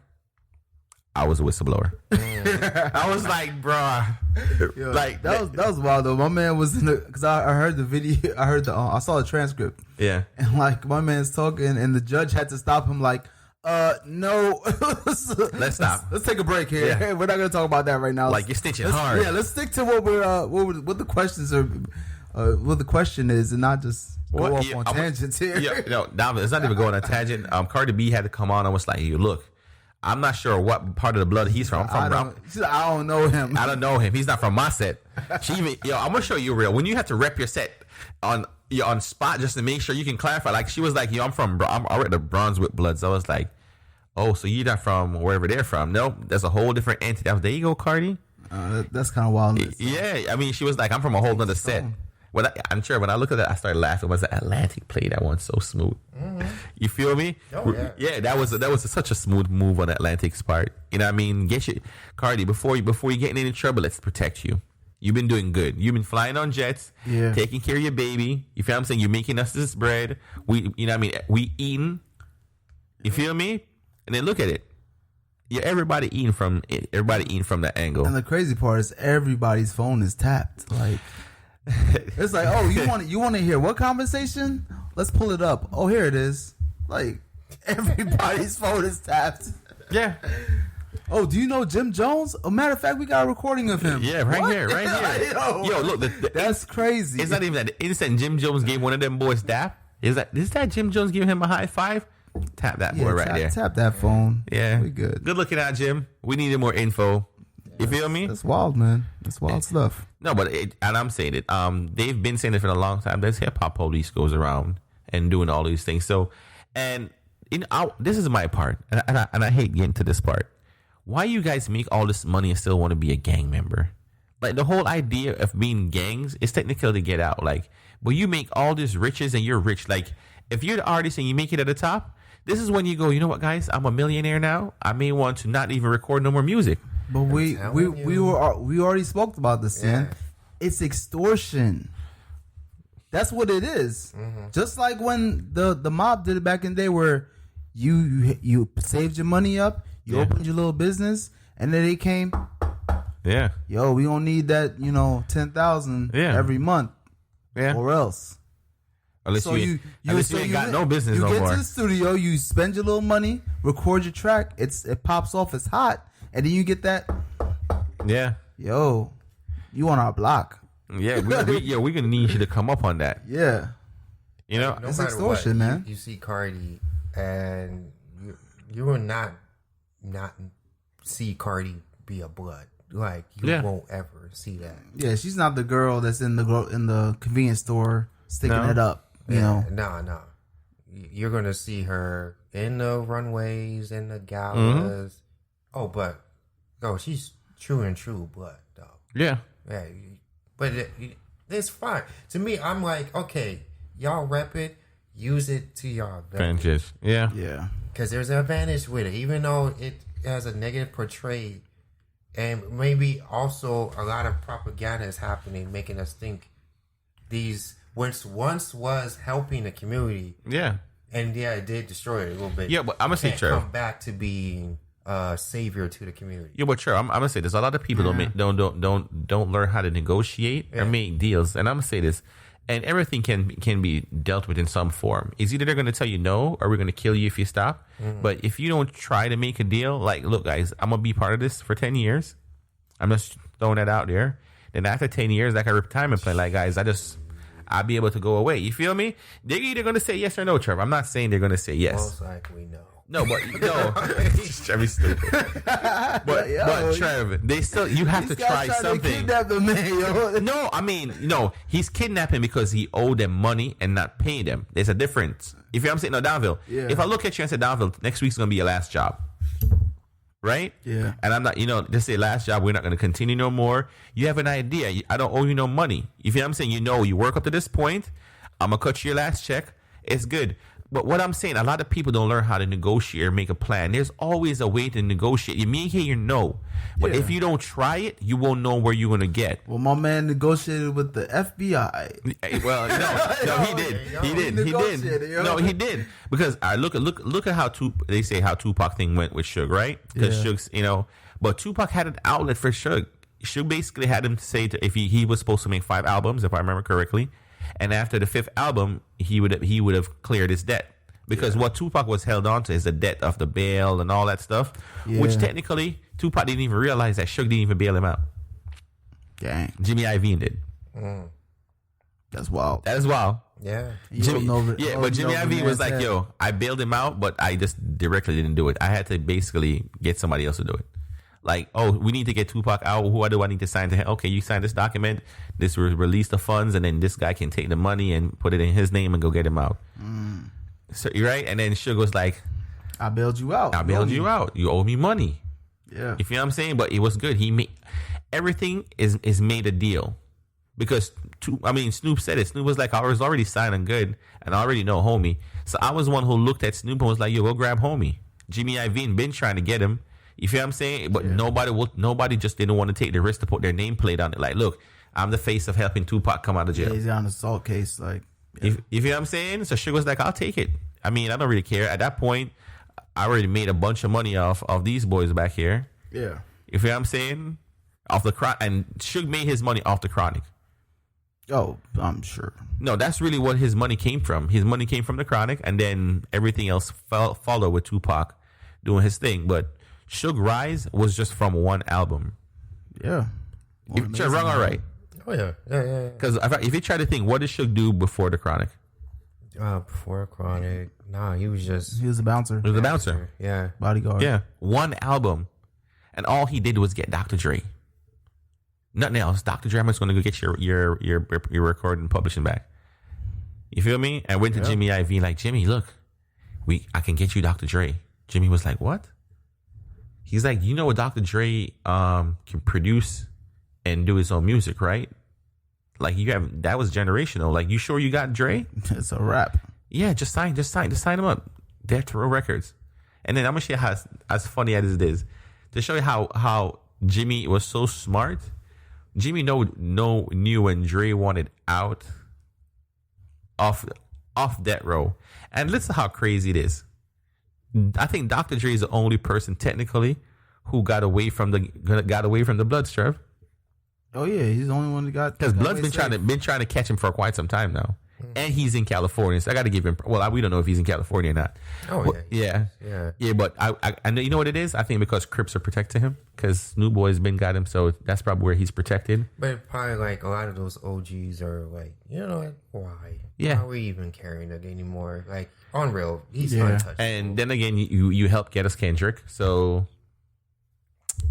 I was a whistleblower. I was like, bruh. Yo, like that was wild though. My man was in the, because I heard the video. I saw the transcript. Yeah. And like my man's talking, and the judge had to stop him. Like, no. Let's stop. Let's take a break here. Yeah. We're not gonna talk about that right now. Like, you're stitching hard. Yeah. Let's stick to what what the questions are. What the question is, and not just go off on tangents here. Yeah. No, it's not even going on a tangent. Cardi B had to come on and was like, "You look. I'm not sure what part of the blood he's from. I don't know him. I don't know him. He's not from my set." I'm gonna show you real. When you have to rep your set on spot just to make sure you can clarify. Like she was like, "Yo, I'm already the Brunswick Bloods." I was like, "Oh, so you're not from wherever they're from?" No, that's a whole different entity. I was, there you go, Cardi. That's kind of wild. Yeah, I mean, she was like, "I'm from a whole other set." I'm sure when I look at that, I started laughing. Was the Atlantic play that one so smooth? Mm-hmm. You feel me? Oh, yeah. Yeah, that was such a smooth move on Atlantic's part. You know what I mean? Get you, Cardi, before you getting any trouble, let's protect you. You've been doing good. You've been flying on jets, taking care of your baby. You feel what I'm saying? You're making us this bread. We, you know what I mean? We eating. You feel me? And then look at it. Yeah, everybody eating from it. Everybody eating from that angle. And the crazy part is everybody's phone is tapped. Like it's like, oh, you want to hear what conversation? Let's pull it up. Oh, here it is. Like everybody's phone is tapped. Yeah. Oh, do you know Jim Jones? A matter of fact, we got a recording of him. Yeah, right here. Yo, look, that's crazy. It's not even that. The instant Jim Jones gave one of them boys dap. Is that Jim Jones giving him a high five? Tap that boy right there. Tap that phone. Yeah, we good. Good looking out, Jim. We needed more info. You feel me? That's wild, man. That's wild stuff. No, but and I'm saying it. They've been saying it for a long time. This hip hop police goes around and doing all these things. So, and this is my part, and I hate getting to this part. Why you guys make all this money and still want to be a gang member? Like the whole idea of being gangs is technically to get out. Like, but you make all this riches and you're rich. Like, if you're the artist and you make it at the top, this is when you go, you know what, guys? I'm a millionaire now. I may want to not even record no more music. But we already spoke about this, man. It's extortion. That's what it is. Mm-hmm. Just like when the mob did it back in the day, where you saved your money up. You opened your little business, and then they came. Yeah. Yo, we don't need that, $10,000 every month. Yeah. Or else. Unless you ain't got no business no more. You get to the studio, you spend your little money, record your track. It pops off, it's hot, and then you get that. Yeah. Yo, you on our block. Yeah, we're gonna need you to come up on that. Yeah. No it's extortion, man. You see Cardi, and you will not see Cardi be a blood. Like you won't ever see that. Yeah, she's not the girl that's in the convenience store sticking it up. No. You're gonna see her in the runways, in the galas. Mm-hmm. She's true blood, though. Yeah. But it's fine to me. I'm like, okay, y'all rep it, use it to your advantage. Yeah. Because there's an advantage with it, even though it has a negative portray, and maybe also a lot of propaganda is happening, making us think these once was helping the community. Yeah, and it did destroy it a little bit. Yeah, but I'm gonna say, Trev, come back to being a savior to the community. Yeah, but Trev, I'm gonna say this: a lot of people don't learn how to negotiate or make deals, and I'm gonna say this. And everything can be dealt with in some form. It's either they're going to tell you no, or we're going to kill you if you stop. Mm. But if you don't try to make a deal, like, look, guys, I'm going to be part of this for 10 years. I'm just throwing that out there. Then after 10 years, like a retirement plan, like, guys, I'll be able to go away. You feel me? They're either going to say yes or no, Trevor. I'm not saying they're going to say yes. Most likely no. No, but Trevor's stupid. But Trevor, you have to try something. No, I mean, he's kidnapping because he owed them money and not paying them. There's a difference. If I'm saying, no, Downville, if I look at you and say, Downville, next week's going to be your last job. Right? Yeah. And I'm not, just say last job, we're not going to continue no more. You have an idea. I don't owe you no money. You feel what I'm saying? You work up to this point. I'm going to cut you your last check. It's good. But what I'm saying, a lot of people don't learn how to negotiate or make a plan. There's always a way to negotiate. You may hear no, but if you don't try it, you won't know where you're going to get. Well, my man negotiated with the FBI. Well, no, he did. No, he did. Because look at how they say how Tupac thing went with Suge, right? Because Suge's, but Tupac had an outlet for Suge. Suge basically had him say if he was supposed to make 5 albums, if I remember correctly. And after the 5th album, he would have cleared his debt. Because what Tupac was held on to is the debt of the bail and all that stuff. Yeah. Which technically, Tupac didn't even realize that Suge didn't even bail him out. Dang. Jimmy Iovine did. Mm. That's wild. That is wild. Yeah. But Jimmy Iovine was like, yo, I bailed him out, but I just directly didn't do it. I had to basically get somebody else to do it. Like, oh, we need to get Tupac out. Who do I need to sign to him? Okay, you sign this document. This will release the funds, and then this guy can take the money and put it in his name and go get him out. Mm. So you're right. And then Suge was like, I bailed you out. I bailed you out. You owe me money. Yeah. You feel what I'm saying? But it was good. He made everything is made a deal. Because Snoop said it. Snoop was like, I was already signing good, and I already know homie. So I was one who looked at Snoop and was like, yo, go grab homie. Jimmy Iovine been trying to get him. You feel what I'm saying? But nobody just didn't want to take the risk to put their nameplate on it. Like, look, I'm the face of helping Tupac come out of jail. Yeah, he's on an assault case. Like, you feel what I'm saying? So Suge was like, I'll take it. I mean, I don't really care. At that point, I already made a bunch of money off of these boys back here. Yeah. You feel what I'm saying? Off the Chronic. And Suge made his money off the Chronic. Oh, I'm sure. No, that's really what his money came from. His money came from the Chronic, and then everything else followed with Tupac doing his thing. But Suge Rise was just from one album. Yeah. You're wrong or right? Oh, yeah. Because if you try to think, what did Suge do before the Chronic? Before Chronic, he was a bouncer. He was a bouncer. Yeah. Bodyguard. Yeah. One album. And all he did was get Dr. Dre. Nothing else. Dr. Dre was going to go get your recording and publishing back. You feel me? And went to Jimmy Iovine like, Jimmy, look, I can get you Dr. Dre. Jimmy was like, what? He's like, you know what Dr. Dre can produce and do his own music, right? Like that was generational. Like, you sure you got Dre? It's a wrap. Yeah, just sign him up. Death Row Records. And then I'm gonna show you how as funny as it is to show you how Jimmy was so smart. Jimmy knew when Dre wanted out off Death Row, and listen how crazy it is. I think Dr. Dre is the only person technically who got away from the Bloods, Trev. Oh yeah, he's the only one that got. Because Blood's been trying to catch him for quite some time now, and he's in California. So I got to give him. Well, we don't know if he's in California or not. Oh yeah. But I know, you know what it is. I think because Crips are protecting him, because Snoop Boy's been got him, so that's probably where he's protected. But probably like a lot of those OGs are like, why? Yeah. Why are we even carrying it anymore? Like, unreal. He's untouchable. And then again, you helped get us Kendrick, so.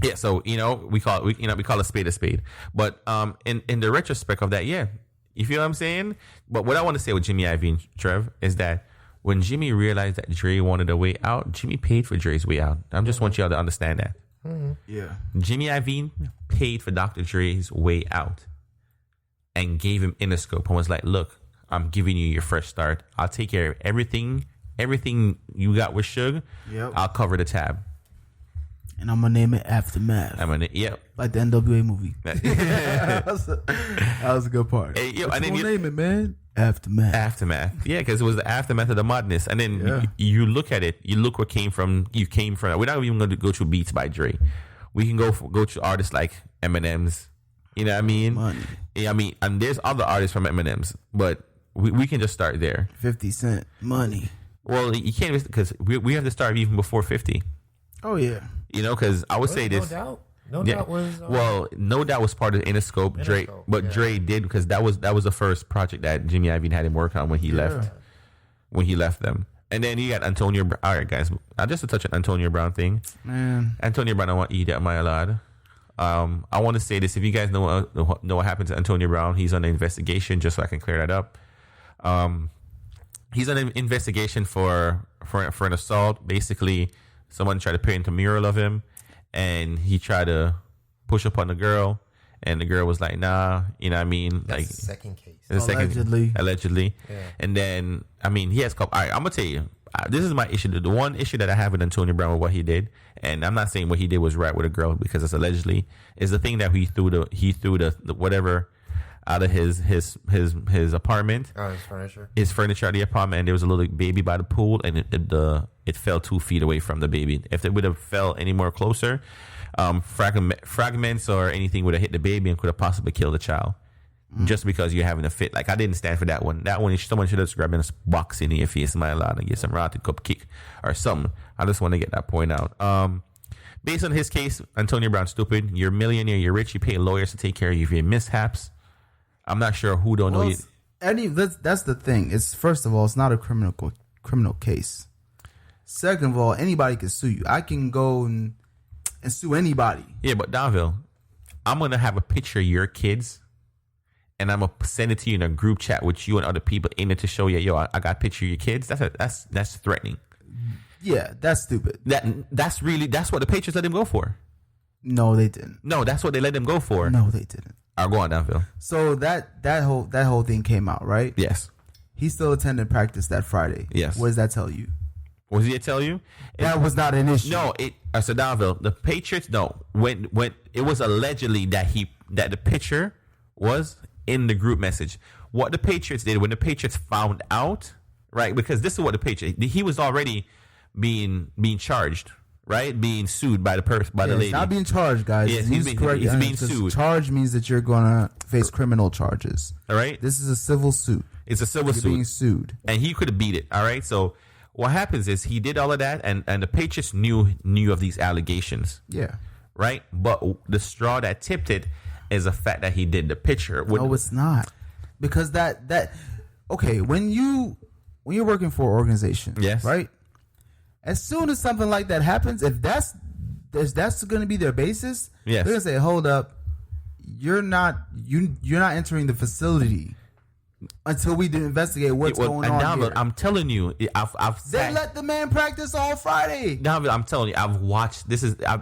Yeah, so we call a spade a spade. But in the retrospect of that, yeah, you feel what I'm saying? But what I want to say with Jimmy Iovine, Trev, is that when Jimmy realized that Dre wanted a way out, Jimmy paid for Dre's way out. I just want y'all to understand that. Mm-hmm. Yeah, Jimmy Iovine paid for Dr. Dre's way out and gave him Interscope and was like, "Look, I'm giving you your fresh start. I'll take care of everything you got with Suge. Yep. I'll cover the tab." And I'm gonna name it Aftermath. Yep. Like the NWA movie. that was a good part. Hey, and then name it, man. Aftermath. Yeah, because it was the aftermath of the madness. And then you look at it. You look what came from. You came from. We're not even going to go through beats by Dre. We can go to artists like Eminem's. You know what I mean? Money. Yeah, I mean, and there's other artists from Eminem's, but we can just start there. 50 Cent. Money. Well, you can't, because we have to start even before 50. Oh yeah. Because I would say this. No Doubt was. No Doubt was part of Interscope. Dre, but Dre did, because that was the first project that Jimmy Iovine had him work on when he left. When he left them, and then you got Antonio. All right, guys, just to touch on Antonio Brown thing. Man, Antonio Brown, I want to eat at my lad. I want to say this: if you guys know what happened to Antonio Brown, he's on an investigation. Just so I can clear that up. He's on an investigation for an assault. Basically, someone tried to paint a mural of him, and he tried to push up on the girl, and the girl was like, "Nah," you know what I mean? That's like the second case. Allegedly. Yeah. And then, I mean, he has all right, I'm gonna tell you, this is my issue. The one issue that I have with Antonio Brown with what he did, and I'm not saying what he did was right with a girl, because it's allegedly, is the thing that he threw the whatever out of his apartment. Oh, his furniture. His furniture out of the apartment, and there was a little baby by the pool, and it fell 2 feet away from the baby. If it would have fell any more closer, fragments or anything would have hit the baby and could have possibly killed the child. Just because you're having a fit. Like, I didn't stand for that one. That one, someone should have just grabbed a box in your face, my lad, and get some rotten cup kick or something. I just want to get that point out. Based on his case, Antonio Brown, stupid. You're a millionaire. You're rich. You pay lawyers to take care of your mishaps. I'm not sure who don't know you. That's the thing. It's, first of all, it's not a criminal case. Second of all, anybody can sue you. I can go and sue anybody. Yeah, but Donville, I'm gonna have a picture of your kids, and I'm gonna send it to you in a group chat with you and other people in it to show you, I got a picture of your kids. That's threatening. Yeah, that's stupid. That's what the Patriots let him go for. No, they didn't. No, that's what they let him go for. No, they didn't. I'll go on, Donville. So that whole thing came out, right? Yes. He still attended practice that Friday. Yes. What does that tell you? Was he to tell you? That was not an issue. No, so Donville, the Patriots, no. When it was allegedly that the picture was in the group message. What the Patriots did when the Patriots found out, right? Because this is what the Patriots, he was already being charged, right? Being sued by the lady. Not being charged, guys. Yes, he's being sued. Charged means that you're gonna face criminal charges. All right. This is a civil suit. It's a civil suit. Being sued, and he could have beat it. All right. So what happens is he did all of that, and the Patriots knew of these allegations. Yeah. Right. But the straw that tipped it is the fact that he did the picture. No, it's not, because that okay, when you're working for an organization, yes, right. As soon as something like that happens, if that's going to be their basis, yes, they're going to say, "Hold up, you're not entering the facility until we investigate what's going on here." I'm telling you, they let the man practice all Friday. David, I'm telling you, I've watched.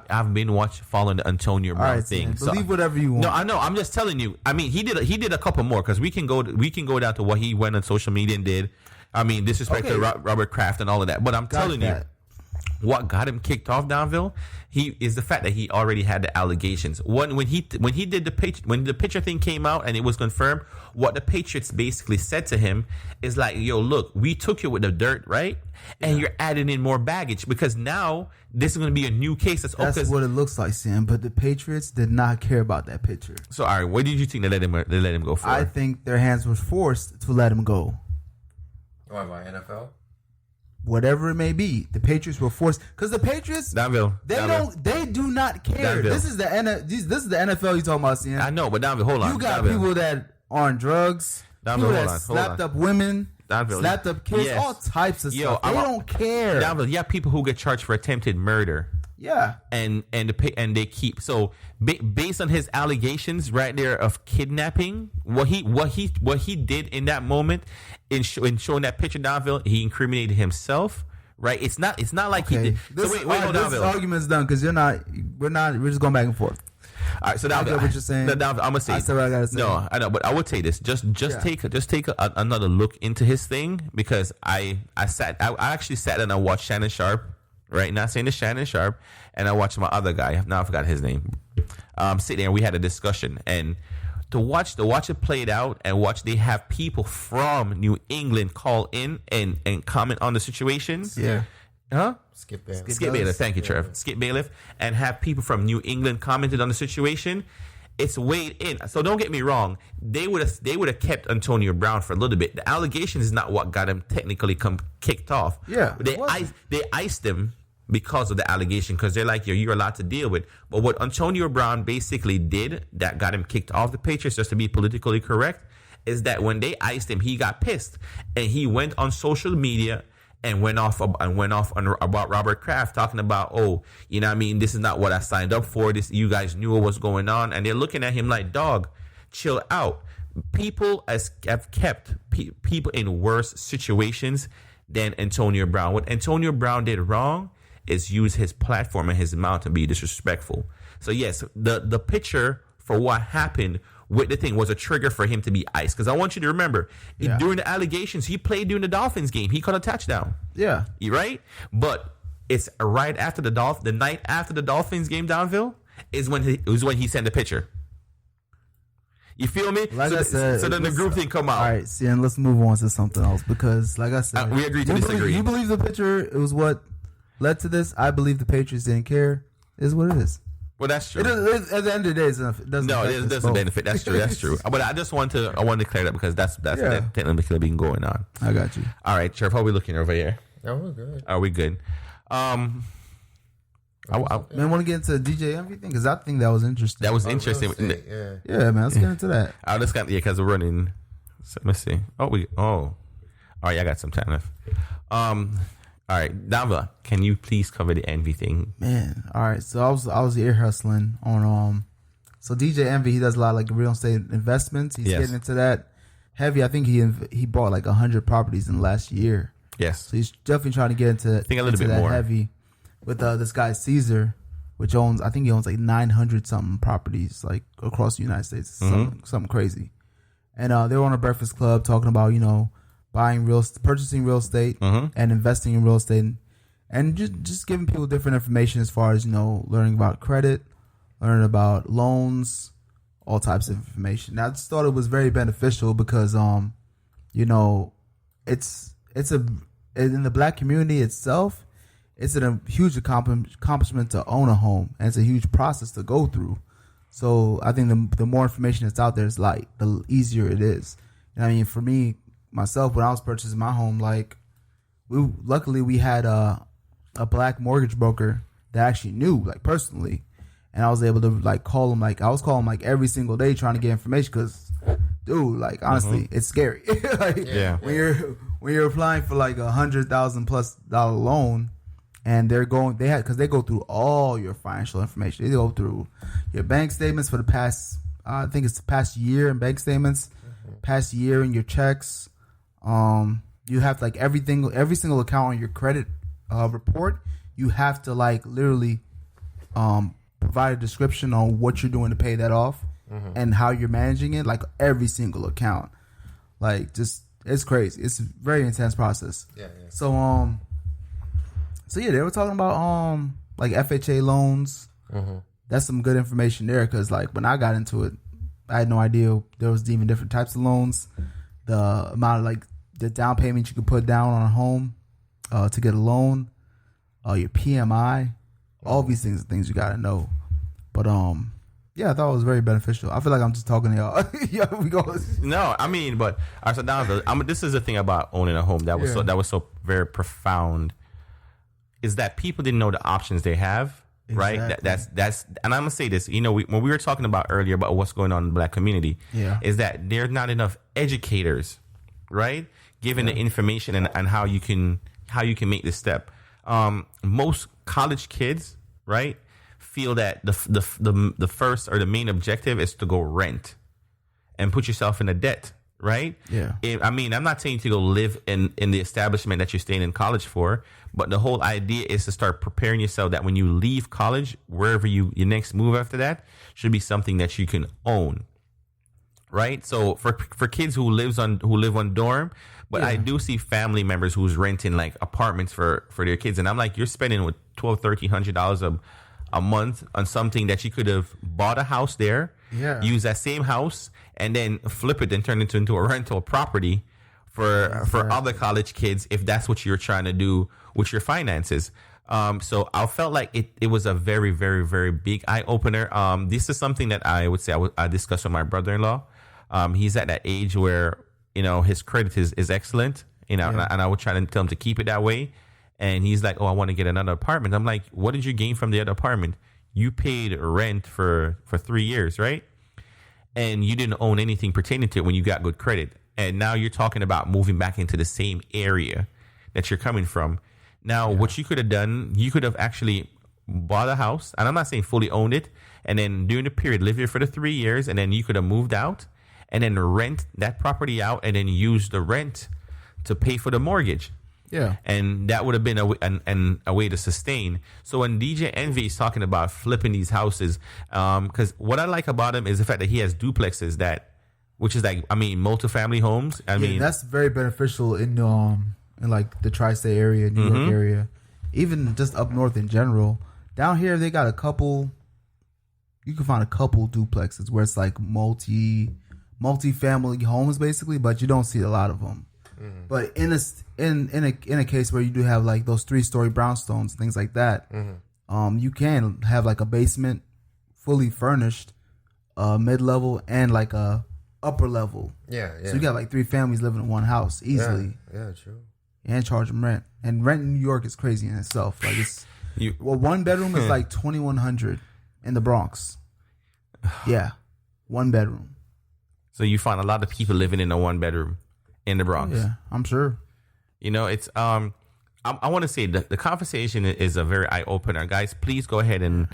I've been following the Antonio Brown thing. Believe whatever you want. No, I know. I'm just telling you. I mean, he did a couple more, because we can go down to what he went on social media and did. I mean, disrespect to Robert Kraft and all of that. But I'm telling you, what got him kicked off, Donville, is the fact that he already had the allegations. When the picture thing came out and it was confirmed, what the Patriots basically said to him is like, "Yo, look, we took you with the dirt, right? And you're adding in more baggage, because now this is going to be a new case." That's what it looks like, Sam. But the Patriots did not care about that picture. So, all right, what did you think they let him go for? I think their hands were forced to let him go. Why, by NFL? Whatever it may be, the Patriots were forced, because the Patriots, they do not care. This is the NFL you're talking about, Sam. I know, but Donville, hold on. You got people that are on drugs, people that slapped up women, slapped up kids, all types of stuff. They don't care. Donville, you have people who get charged for attempted murder. Yeah, and they keep, so based on his allegations right there of kidnapping, what he did in that moment in showing that picture, Donville, he incriminated himself. Right? It's not like he did. This, so wait, hold on, this argument's done, because we're just going back and forth. All right, so now I get what you're saying. I'm gonna say. I said what I gotta say. No, I know, but I would say this. Just take another look into his thing, because I actually sat and I watched Shannon Sharp. Right, not saying it's Shannon Sharp, and I watched my other guy. Now I forgot his name. Sit there and we had a discussion, and to watch it played out, and they have people from New England call in and comment on the situations. Yeah. Huh? Skip Bailiff. Skip Bailiff. Thank you, Trev. Skip Bailiff, and have people from New England commented on the situation. It's weighed in. So don't get me wrong. They would have kept Antonio Brown for a little bit. The allegations is not what got him technically kicked off. Yeah. They iced him because of the allegation, because they're like, you're allowed to deal with. But what Antonio Brown basically did that got him kicked off the Patriots, just to be politically correct, is that when they iced him, he got pissed and he went on social media and went off about Robert Kraft, talking about, oh, you know what I mean, this is not what I signed up for. This, you guys knew what was going on, and they're looking at him like, dog, chill out. People have kept people in worse situations than Antonio Brown. What Antonio Brown did wrong is use his platform and his mouth to be disrespectful. So yes, the picture for what happened with the thing was a trigger for him to be iced. Because I want you to remember, during the allegations, he played during the Dolphins game. He caught a touchdown. Yeah. Right? But it's right after the night after the Dolphins game, Donville, is when he sent the picture. You feel me? Like I said, so then the group thing come out. All right, see, and let's move on to something else, because like I said, we agree to disagree. You believe the picture, it was what led to this. I believe the Patriots didn't care. It is what it is. Well, that's true. At the end of the day, it doesn't benefit. That's true. That's true. But I wanted to clear that, because that's technically been going on. I got you. All right, Sheriff, how are we looking over here? Yeah, we're good. Are we good? Man, want to get into the DJ Envy thing, because I think that was interesting. That was interesting. Yeah, man. Let's get into that. Because we're running. So, let's see. All right, I got some time left. All right, Dava, can you please cover the Envy thing? Man, all right. So I was ear hustling on So DJ Envy, he does a lot of like real estate investments. He's getting into that heavy. I think he bought like 100 properties in the last year. Yes. So he's definitely trying to get into a little bit more heavy with this guy Caesar, which he owns like 900 something properties like across the United States. Something crazy. And they were on a Breakfast Club talking about, purchasing real estate and investing in real estate. and just giving people different information as far as learning about credit, learning about loans, all types of information. I just thought it was very beneficial because it's in the Black community itself, it's a huge accomplishment to own a home, and it's a huge process to go through. So I think the more information that's out there is like the easier it is. And I mean, for me myself, when I was purchasing my home, like luckily we had a Black mortgage broker that actually knew, like, personally, and I was able to like call him. Like I was calling like every single day trying to get information because, dude, like honestly, it's scary. Like, when you're applying for like $100,000+ loan, and they go through all your financial information. They go through your bank statements for the past, I think it's the past year in bank statements, past year in your checks. You have like every single account on your credit report. You have to like literally provide a description on what you're doing to pay that off and how you're managing it. Like every single account, like just it's crazy. It's a very intense process. Yeah. So yeah, they were talking about like FHA loans. That's some good information there because like when I got into it, I had no idea there was even different types of loans. The amount of like the down payment you could put down on a home to get a loan, your PMI, all these things are things you got to know. But yeah, I thought it was very beneficial. I feel like I'm just talking to y'all. Yeah, we go. No, I mean, but all right, so now this is the thing about owning a home that was so very profound. Is that people didn't know the options they have, right? Exactly. That's, and I'm gonna say this. When we were talking about earlier about what's going on in the Black community, is that there's not enough educators, right? Giving the information and how you can make this step. Most college kids, right, feel that the first or the main objective is to go rent and put yourself in a debt, right? Yeah. I mean, I'm not saying to go live in the establishment that you're staying in college for, but the whole idea is to start preparing yourself that when you leave college, wherever your next move after that should be something that you can own, right? So for kids who live on dorm, but I do see family members who's renting like apartments for their kids, and I'm like, you're spending with $1,200-$1,300 a month on something that you could have bought a house there, use that same house, and then flip it and turn it into a rental property for other college kids if that's what you're trying to do with your finances. So I felt like it was a very, very, very big eye opener. This is something that I would say I discussed with my brother-in-law. He's at that age where his credit is excellent, and I would try to tell him to keep it that way. And he's like, oh, I want to get another apartment. I'm like, what did you gain from the other apartment? You paid rent for 3 years, right? And you didn't own anything pertaining to it when you got good credit. And now you're talking about moving back into the same area that you're coming from. Now, what you could have done, you could have actually bought a house. And I'm not saying fully owned it. And then during the period, live here for the 3 years. And then you could have moved out and then rent that property out and then use the rent to pay for the mortgage. Yeah. And that would have been a way to sustain. So when DJ Envy is talking about flipping these houses, because what I like about him is the fact that he has duplexes which is like, I mean, multifamily homes. I mean, that's very beneficial in like the tri-state area, New York area, even just up north in general. Down here, they got you can find a couple duplexes where it's like multi-family homes basically, but you don't see a lot of them. But in a case where you do have like those 3-story brownstones, things like that, you can have like a basement fully furnished, mid-level, and like a upper level. Yeah. So you got like 3 families living in one house easily. Yeah, true. And charge them rent. And rent in New York is crazy in itself. Like one bedroom is like $2,100 in the Bronx. Yeah, 1 bedroom. So you find a lot of people living in a 1 bedroom in the Bronx. Yeah, I'm sure. It's I want to say the conversation is a very eye opener, guys. Please go ahead and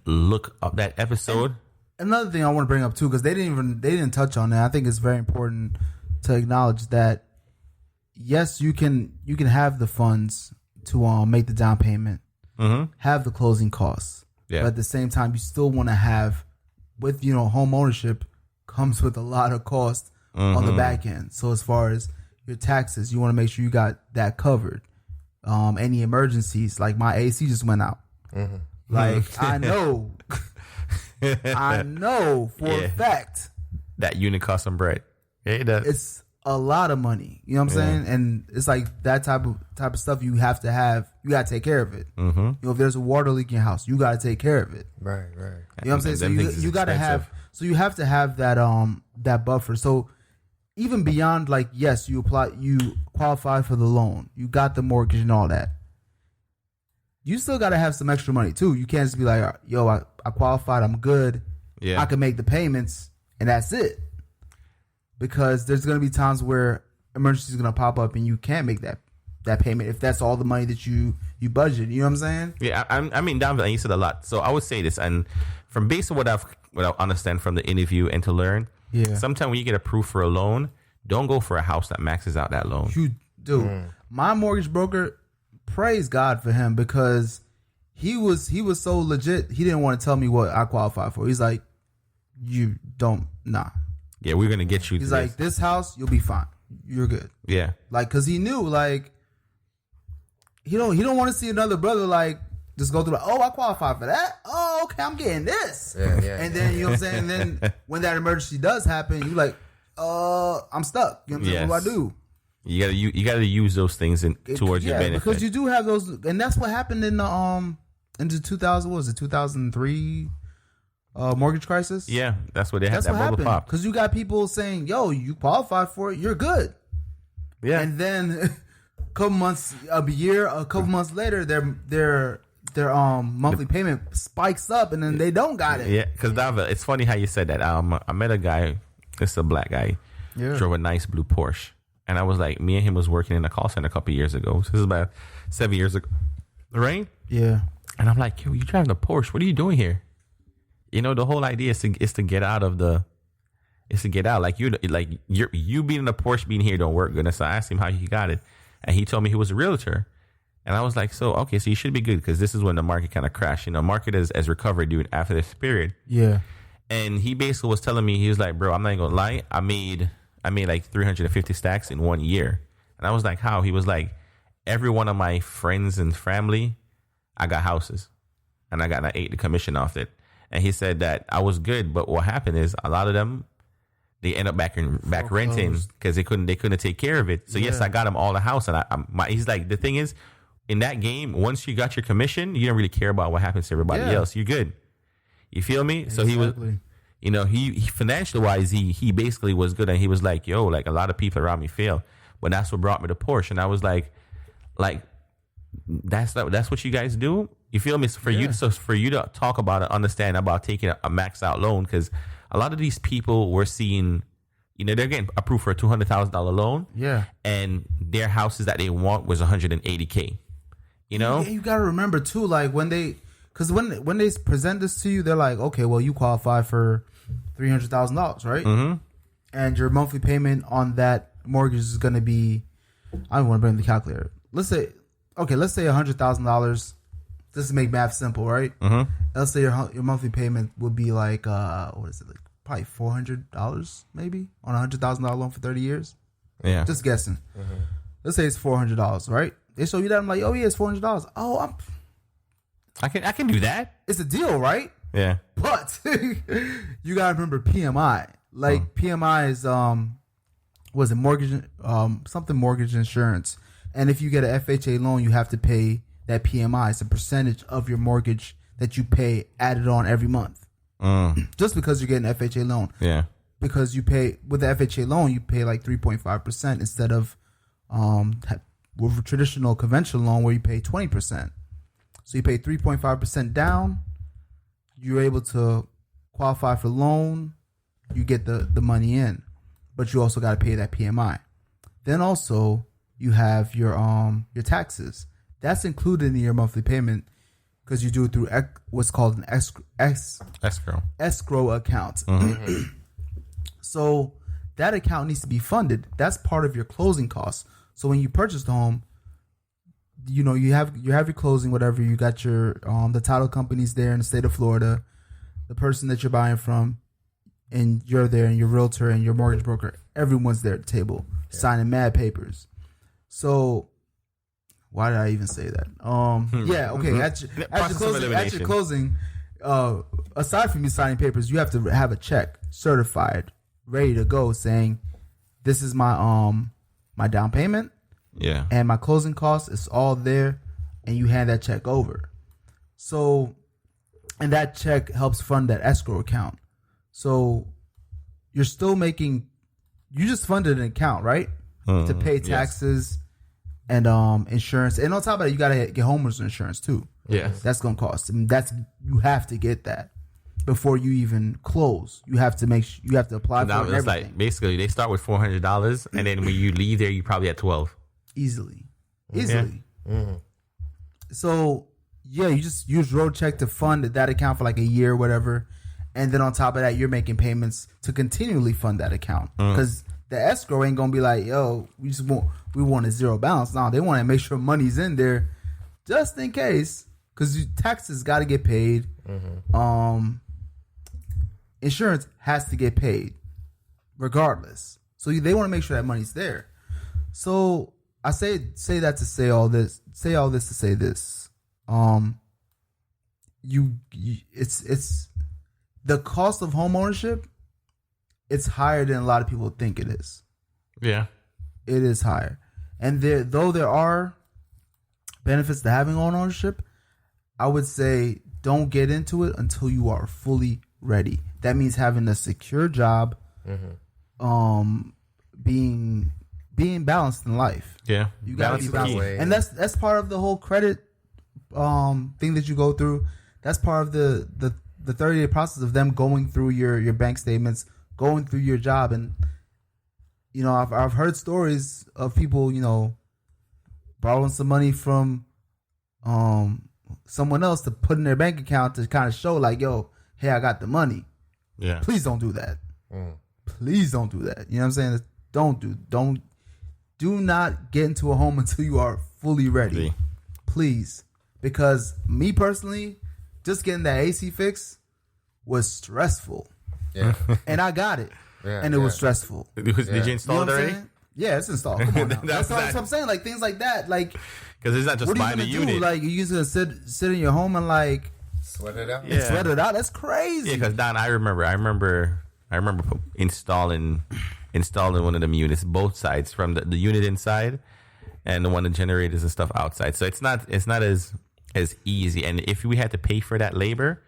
look up that episode. Another thing I want to bring up too, because they didn't touch on that. I think it's very important to acknowledge that yes, you can have the funds to make the down payment, have the closing costs, but at the same time, you still want to have with home ownership comes with a lot of cost on the back end. So as far as your taxes, you want to make sure you got that covered. any emergencies. Like my AC just went out. Mm-hmm. Like I know for a fact that unit costs some bread. Yeah, it does. It's a lot of money. You know what I'm saying? And it's like that type of stuff you have to have. You got to take care of it. Mm-hmm. You know, if there's a water leak in your house, you got to take care of it. Right. You know what I'm saying? So you got to have. So you have to have that buffer. So even beyond like, yes, you qualify for the loan, you got the mortgage and all that. You still got to have some extra money too. You can't just be like, yo, I qualified, I'm good. Yeah. I can make the payments and that's it. Because there's going to be times where emergency is going to pop up and you can't make that payment if that's all the money that you budget. You know what I'm saying? Yeah, I mean, down and you said a lot. So I would say this, and from based on what I understand from the interview and to learn, sometimes when you get approved for a loan, don't go for a house that maxes out that loan. You do. My mortgage broker, praise God for him, because he was so legit. He didn't want to tell me what I qualified for. He's like, you don't, nah. Yeah, we're gonna get you. He's like, this house, you'll be fine. You're good. Yeah, like, cause he knew, like, he don't want to see another brother like just go through. Like, oh, I qualify for that. Oh, okay, I'm getting this. Yeah. And then you know what I'm saying. And then when that emergency does happen, you like, I'm stuck. You know what I'm saying? What do I do? You gotta use those things towards your benefit, because you do have those, and that's what happened in the 2000. What was it, 2003? Mortgage crisis. Yeah, that's what they had. That bubble pop, because you got people saying, "Yo, you qualify for it. You're good." Yeah, and then a couple months later, their monthly payment spikes up, and then they don't got it. Yeah, because it's funny how you said that. I met a guy. It's a black guy. Yeah, drove a nice blue Porsche, and I was like, me and him was working in a call center a couple years ago. So this is about 7 years ago, right? Yeah, and I'm like, yo, you driving a Porsche? What are you doing here? You know, the whole idea is to get out of like you being in a Porsche being here don't work good. And so I asked him how he got it, and he told me he was a realtor, and I was like, so okay, so you should be good, because this is when the market kind of crashed. You know, market has recovered after this period. Yeah, and he basically was telling me, he was like, bro, I'm not gonna lie, I made like 350 stacks in 1 year, and I was like, how? He was like, every one of my friends and family, I got houses, and I ate the commission off it. And he said that I was good, but what happened is a lot of them, they end up back renting because they couldn't take care of it. So yes, I got them all the house, and he's like, the thing is, in that game, once you got your commission, you don't really care about what happens to everybody else. You're good. You feel me? Exactly. So he was, you know, he financially wise, he basically was good, and he was like, yo, like a lot of people around me fail, but that's what brought me to Porsche, and I was like that's what you guys do. You feel me? So for you to talk about it, understand about taking a max out loan, because a lot of these people we're seeing, you know, they're getting approved for a $200,000 loan. Yeah, and their houses that they want was $180K. You know, you got to remember too, like when they present this to you, they're like, okay, well, you qualify for $300,000, right? Mm-hmm. And your monthly payment on that mortgage is going to be, I don't want to bring the calculator. Let's say $100,000. Just to make math simple, right? Mm-hmm. Let's say your monthly payment would be like, what is it, like probably $400 maybe on a $100,000 loan for 30 years. Yeah, just guessing. Mm-hmm. Let's say it's $400, right? They show you that, I'm like, oh yeah, it's $400. Oh, I can do that. It's a deal, right? Yeah, but you gotta remember PMI. Like PMI is was it mortgage mortgage insurance, and if you get an FHA loan, you have to pay that PMI. It's a percentage of your mortgage that you pay added on every month. Just because you're getting an FHA loan. Yeah. Because you pay, with the FHA loan, you pay like 3.5% instead of with a traditional conventional loan where you pay 20%. So you pay 3.5% down. You're able to qualify for loan. You get the money in. But you also got to pay that PMI. Then also you have your taxes. That's included in your monthly payment because you do it through what's called an escrow account. Mm-hmm. So that account needs to be funded. That's part of your closing costs. So when you purchase the home, you know, you have your closing, whatever. You got your the title companies there in the state of Florida, the person that you're buying from, and you're there, and your realtor and your mortgage broker. Everyone's there at the table signing mad papers. So Why did I even say that? Yeah, okay. At your closing, aside from you signing papers, you have to have a check certified, ready to go, saying, "This is my my down payment, and my closing costs. It's all there," and you hand that check over. So, and that check helps fund that escrow account. So, you're still making. You just funded an account, right, to pay taxes. Yes. And insurance, and on top of that, you gotta get homeowners insurance too. Yeah, that's gonna cost. I mean, you have to get that before you even close. You have to you have to apply for it. And it's like basically they start with $400, and then when you leave there, you probably at $12. Easily. Mm-hmm. So yeah, you just use road check to fund that account for like a year or whatever, and then on top of that, you're making payments to continually fund that account because. The escrow ain't gonna be like, yo, we want a zero balance. No, they want to make sure money's in there just in case, because taxes got to get paid. Mm-hmm. Insurance has to get paid regardless. So they want to make sure that money's there. So I say that to say all this. Say all this to say this. It's the cost of home ownership. It's higher than a lot of people think it is. Yeah. It is higher. And though there are benefits to having home ownership, I would say don't get into it until you are fully ready. That means having a secure job, being balanced in life. Yeah. You gotta be balanced. And that's part of the whole credit thing that you go through. That's part of the 30-day process of them going through your bank statements, going through your job. And you know, I've heard stories of people, you know, borrowing some money from someone else to put in their bank account to kind of show like, yo, hey, I got the money. Yeah. Please don't do that. Please don't do that. You know what I'm saying? Do not get into a home until you are fully ready. Please. Because me personally, just getting that AC fix was stressful. Yeah. And I got it. Yeah, and it was stressful. Did you install it already? Yeah, it's installed. Come on now. That's what I'm saying. Like things like that. Like, because it's not just buying a unit. Like you're just gonna sit in your home and like sweat it out. Yeah. Sweat it out. That's crazy. Yeah, because Don, I remember installing one of them units, both sides, from the unit inside and the one of the generators and stuff outside. So it's not as easy. And if we had to pay for that labor.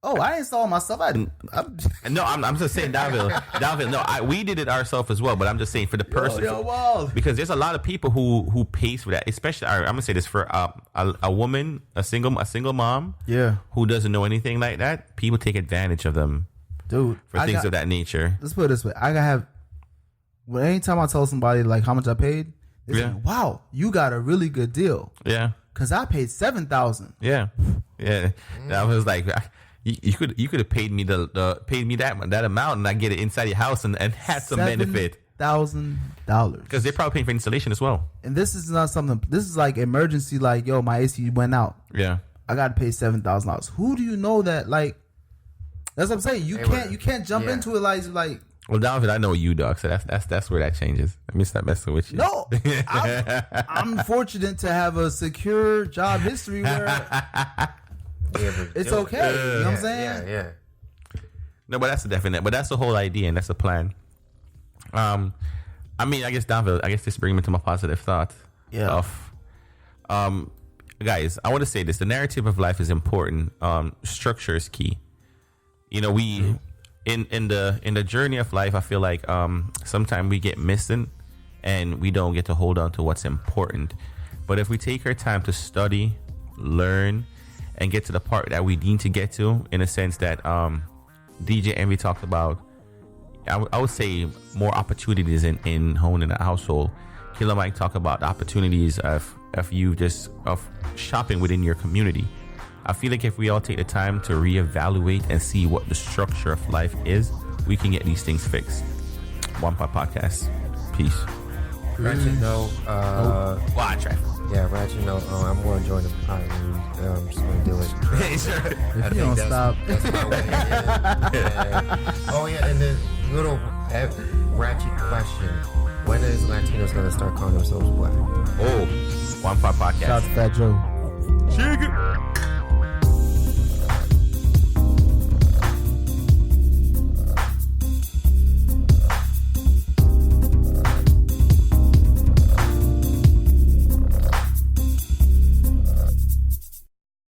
Oh, I installed myself. I'm just saying, Davil. No, we did it ourselves as well. But I'm just saying for the person, because there's a lot of people who pays for that. Especially, I'm gonna say this for a woman, a single mom, who doesn't know anything like that. People take advantage of them, dude, for things of that nature. Let's put it this way: anytime I tell somebody like how much I paid, they say, "Wow, you got a really good deal." Yeah, because I paid $7,000. Yeah. I was like. You could have paid me that amount and I get it inside your house and had some benefit. $7,000 because they're probably paying for installation as well. And this is not something. This is like emergency. Like, yo, my AC went out. Yeah, I got to pay $7,000. Who do you know that? Like, that's what I'm saying. You can't jump into it like. Well, David, I know you, dog. So that's where that changes. Let me stop messing with you. No, I'm fortunate to have a secure job history where. It's okay. You know what I'm saying? Yeah. No, but that's a definite. But that's the whole idea, and that's the plan. I mean, I guess Danville. I guess this brings me to my positive thought. Yeah. Guys, I want to say this: the narrative of life is important. Structure is key. You know, we in the journey of life, I feel like sometimes we get missing, and we don't get to hold on to what's important. But if we take our time to study, learn, and get to the part that we need to get to, in a sense that DJ Envy talked about, I would say more opportunities in honing a household. Killer Mike talked about the opportunities of shopping within your community. I feel like if we all take the time to reevaluate and see what the structure of life is, we can get these things fixed. One Pot Podcast. Peace. Ratchet note. Watch right. Yeah, Ratchet note. I'm going to join the pod. I'm just going to do it. Hey, sure. If you don't stop. That's my way. And the little Ratchet question: when is Latinos going to start calling themselves black? Oh, One Pot Podcast. podcast. Shout out to Fat Joe.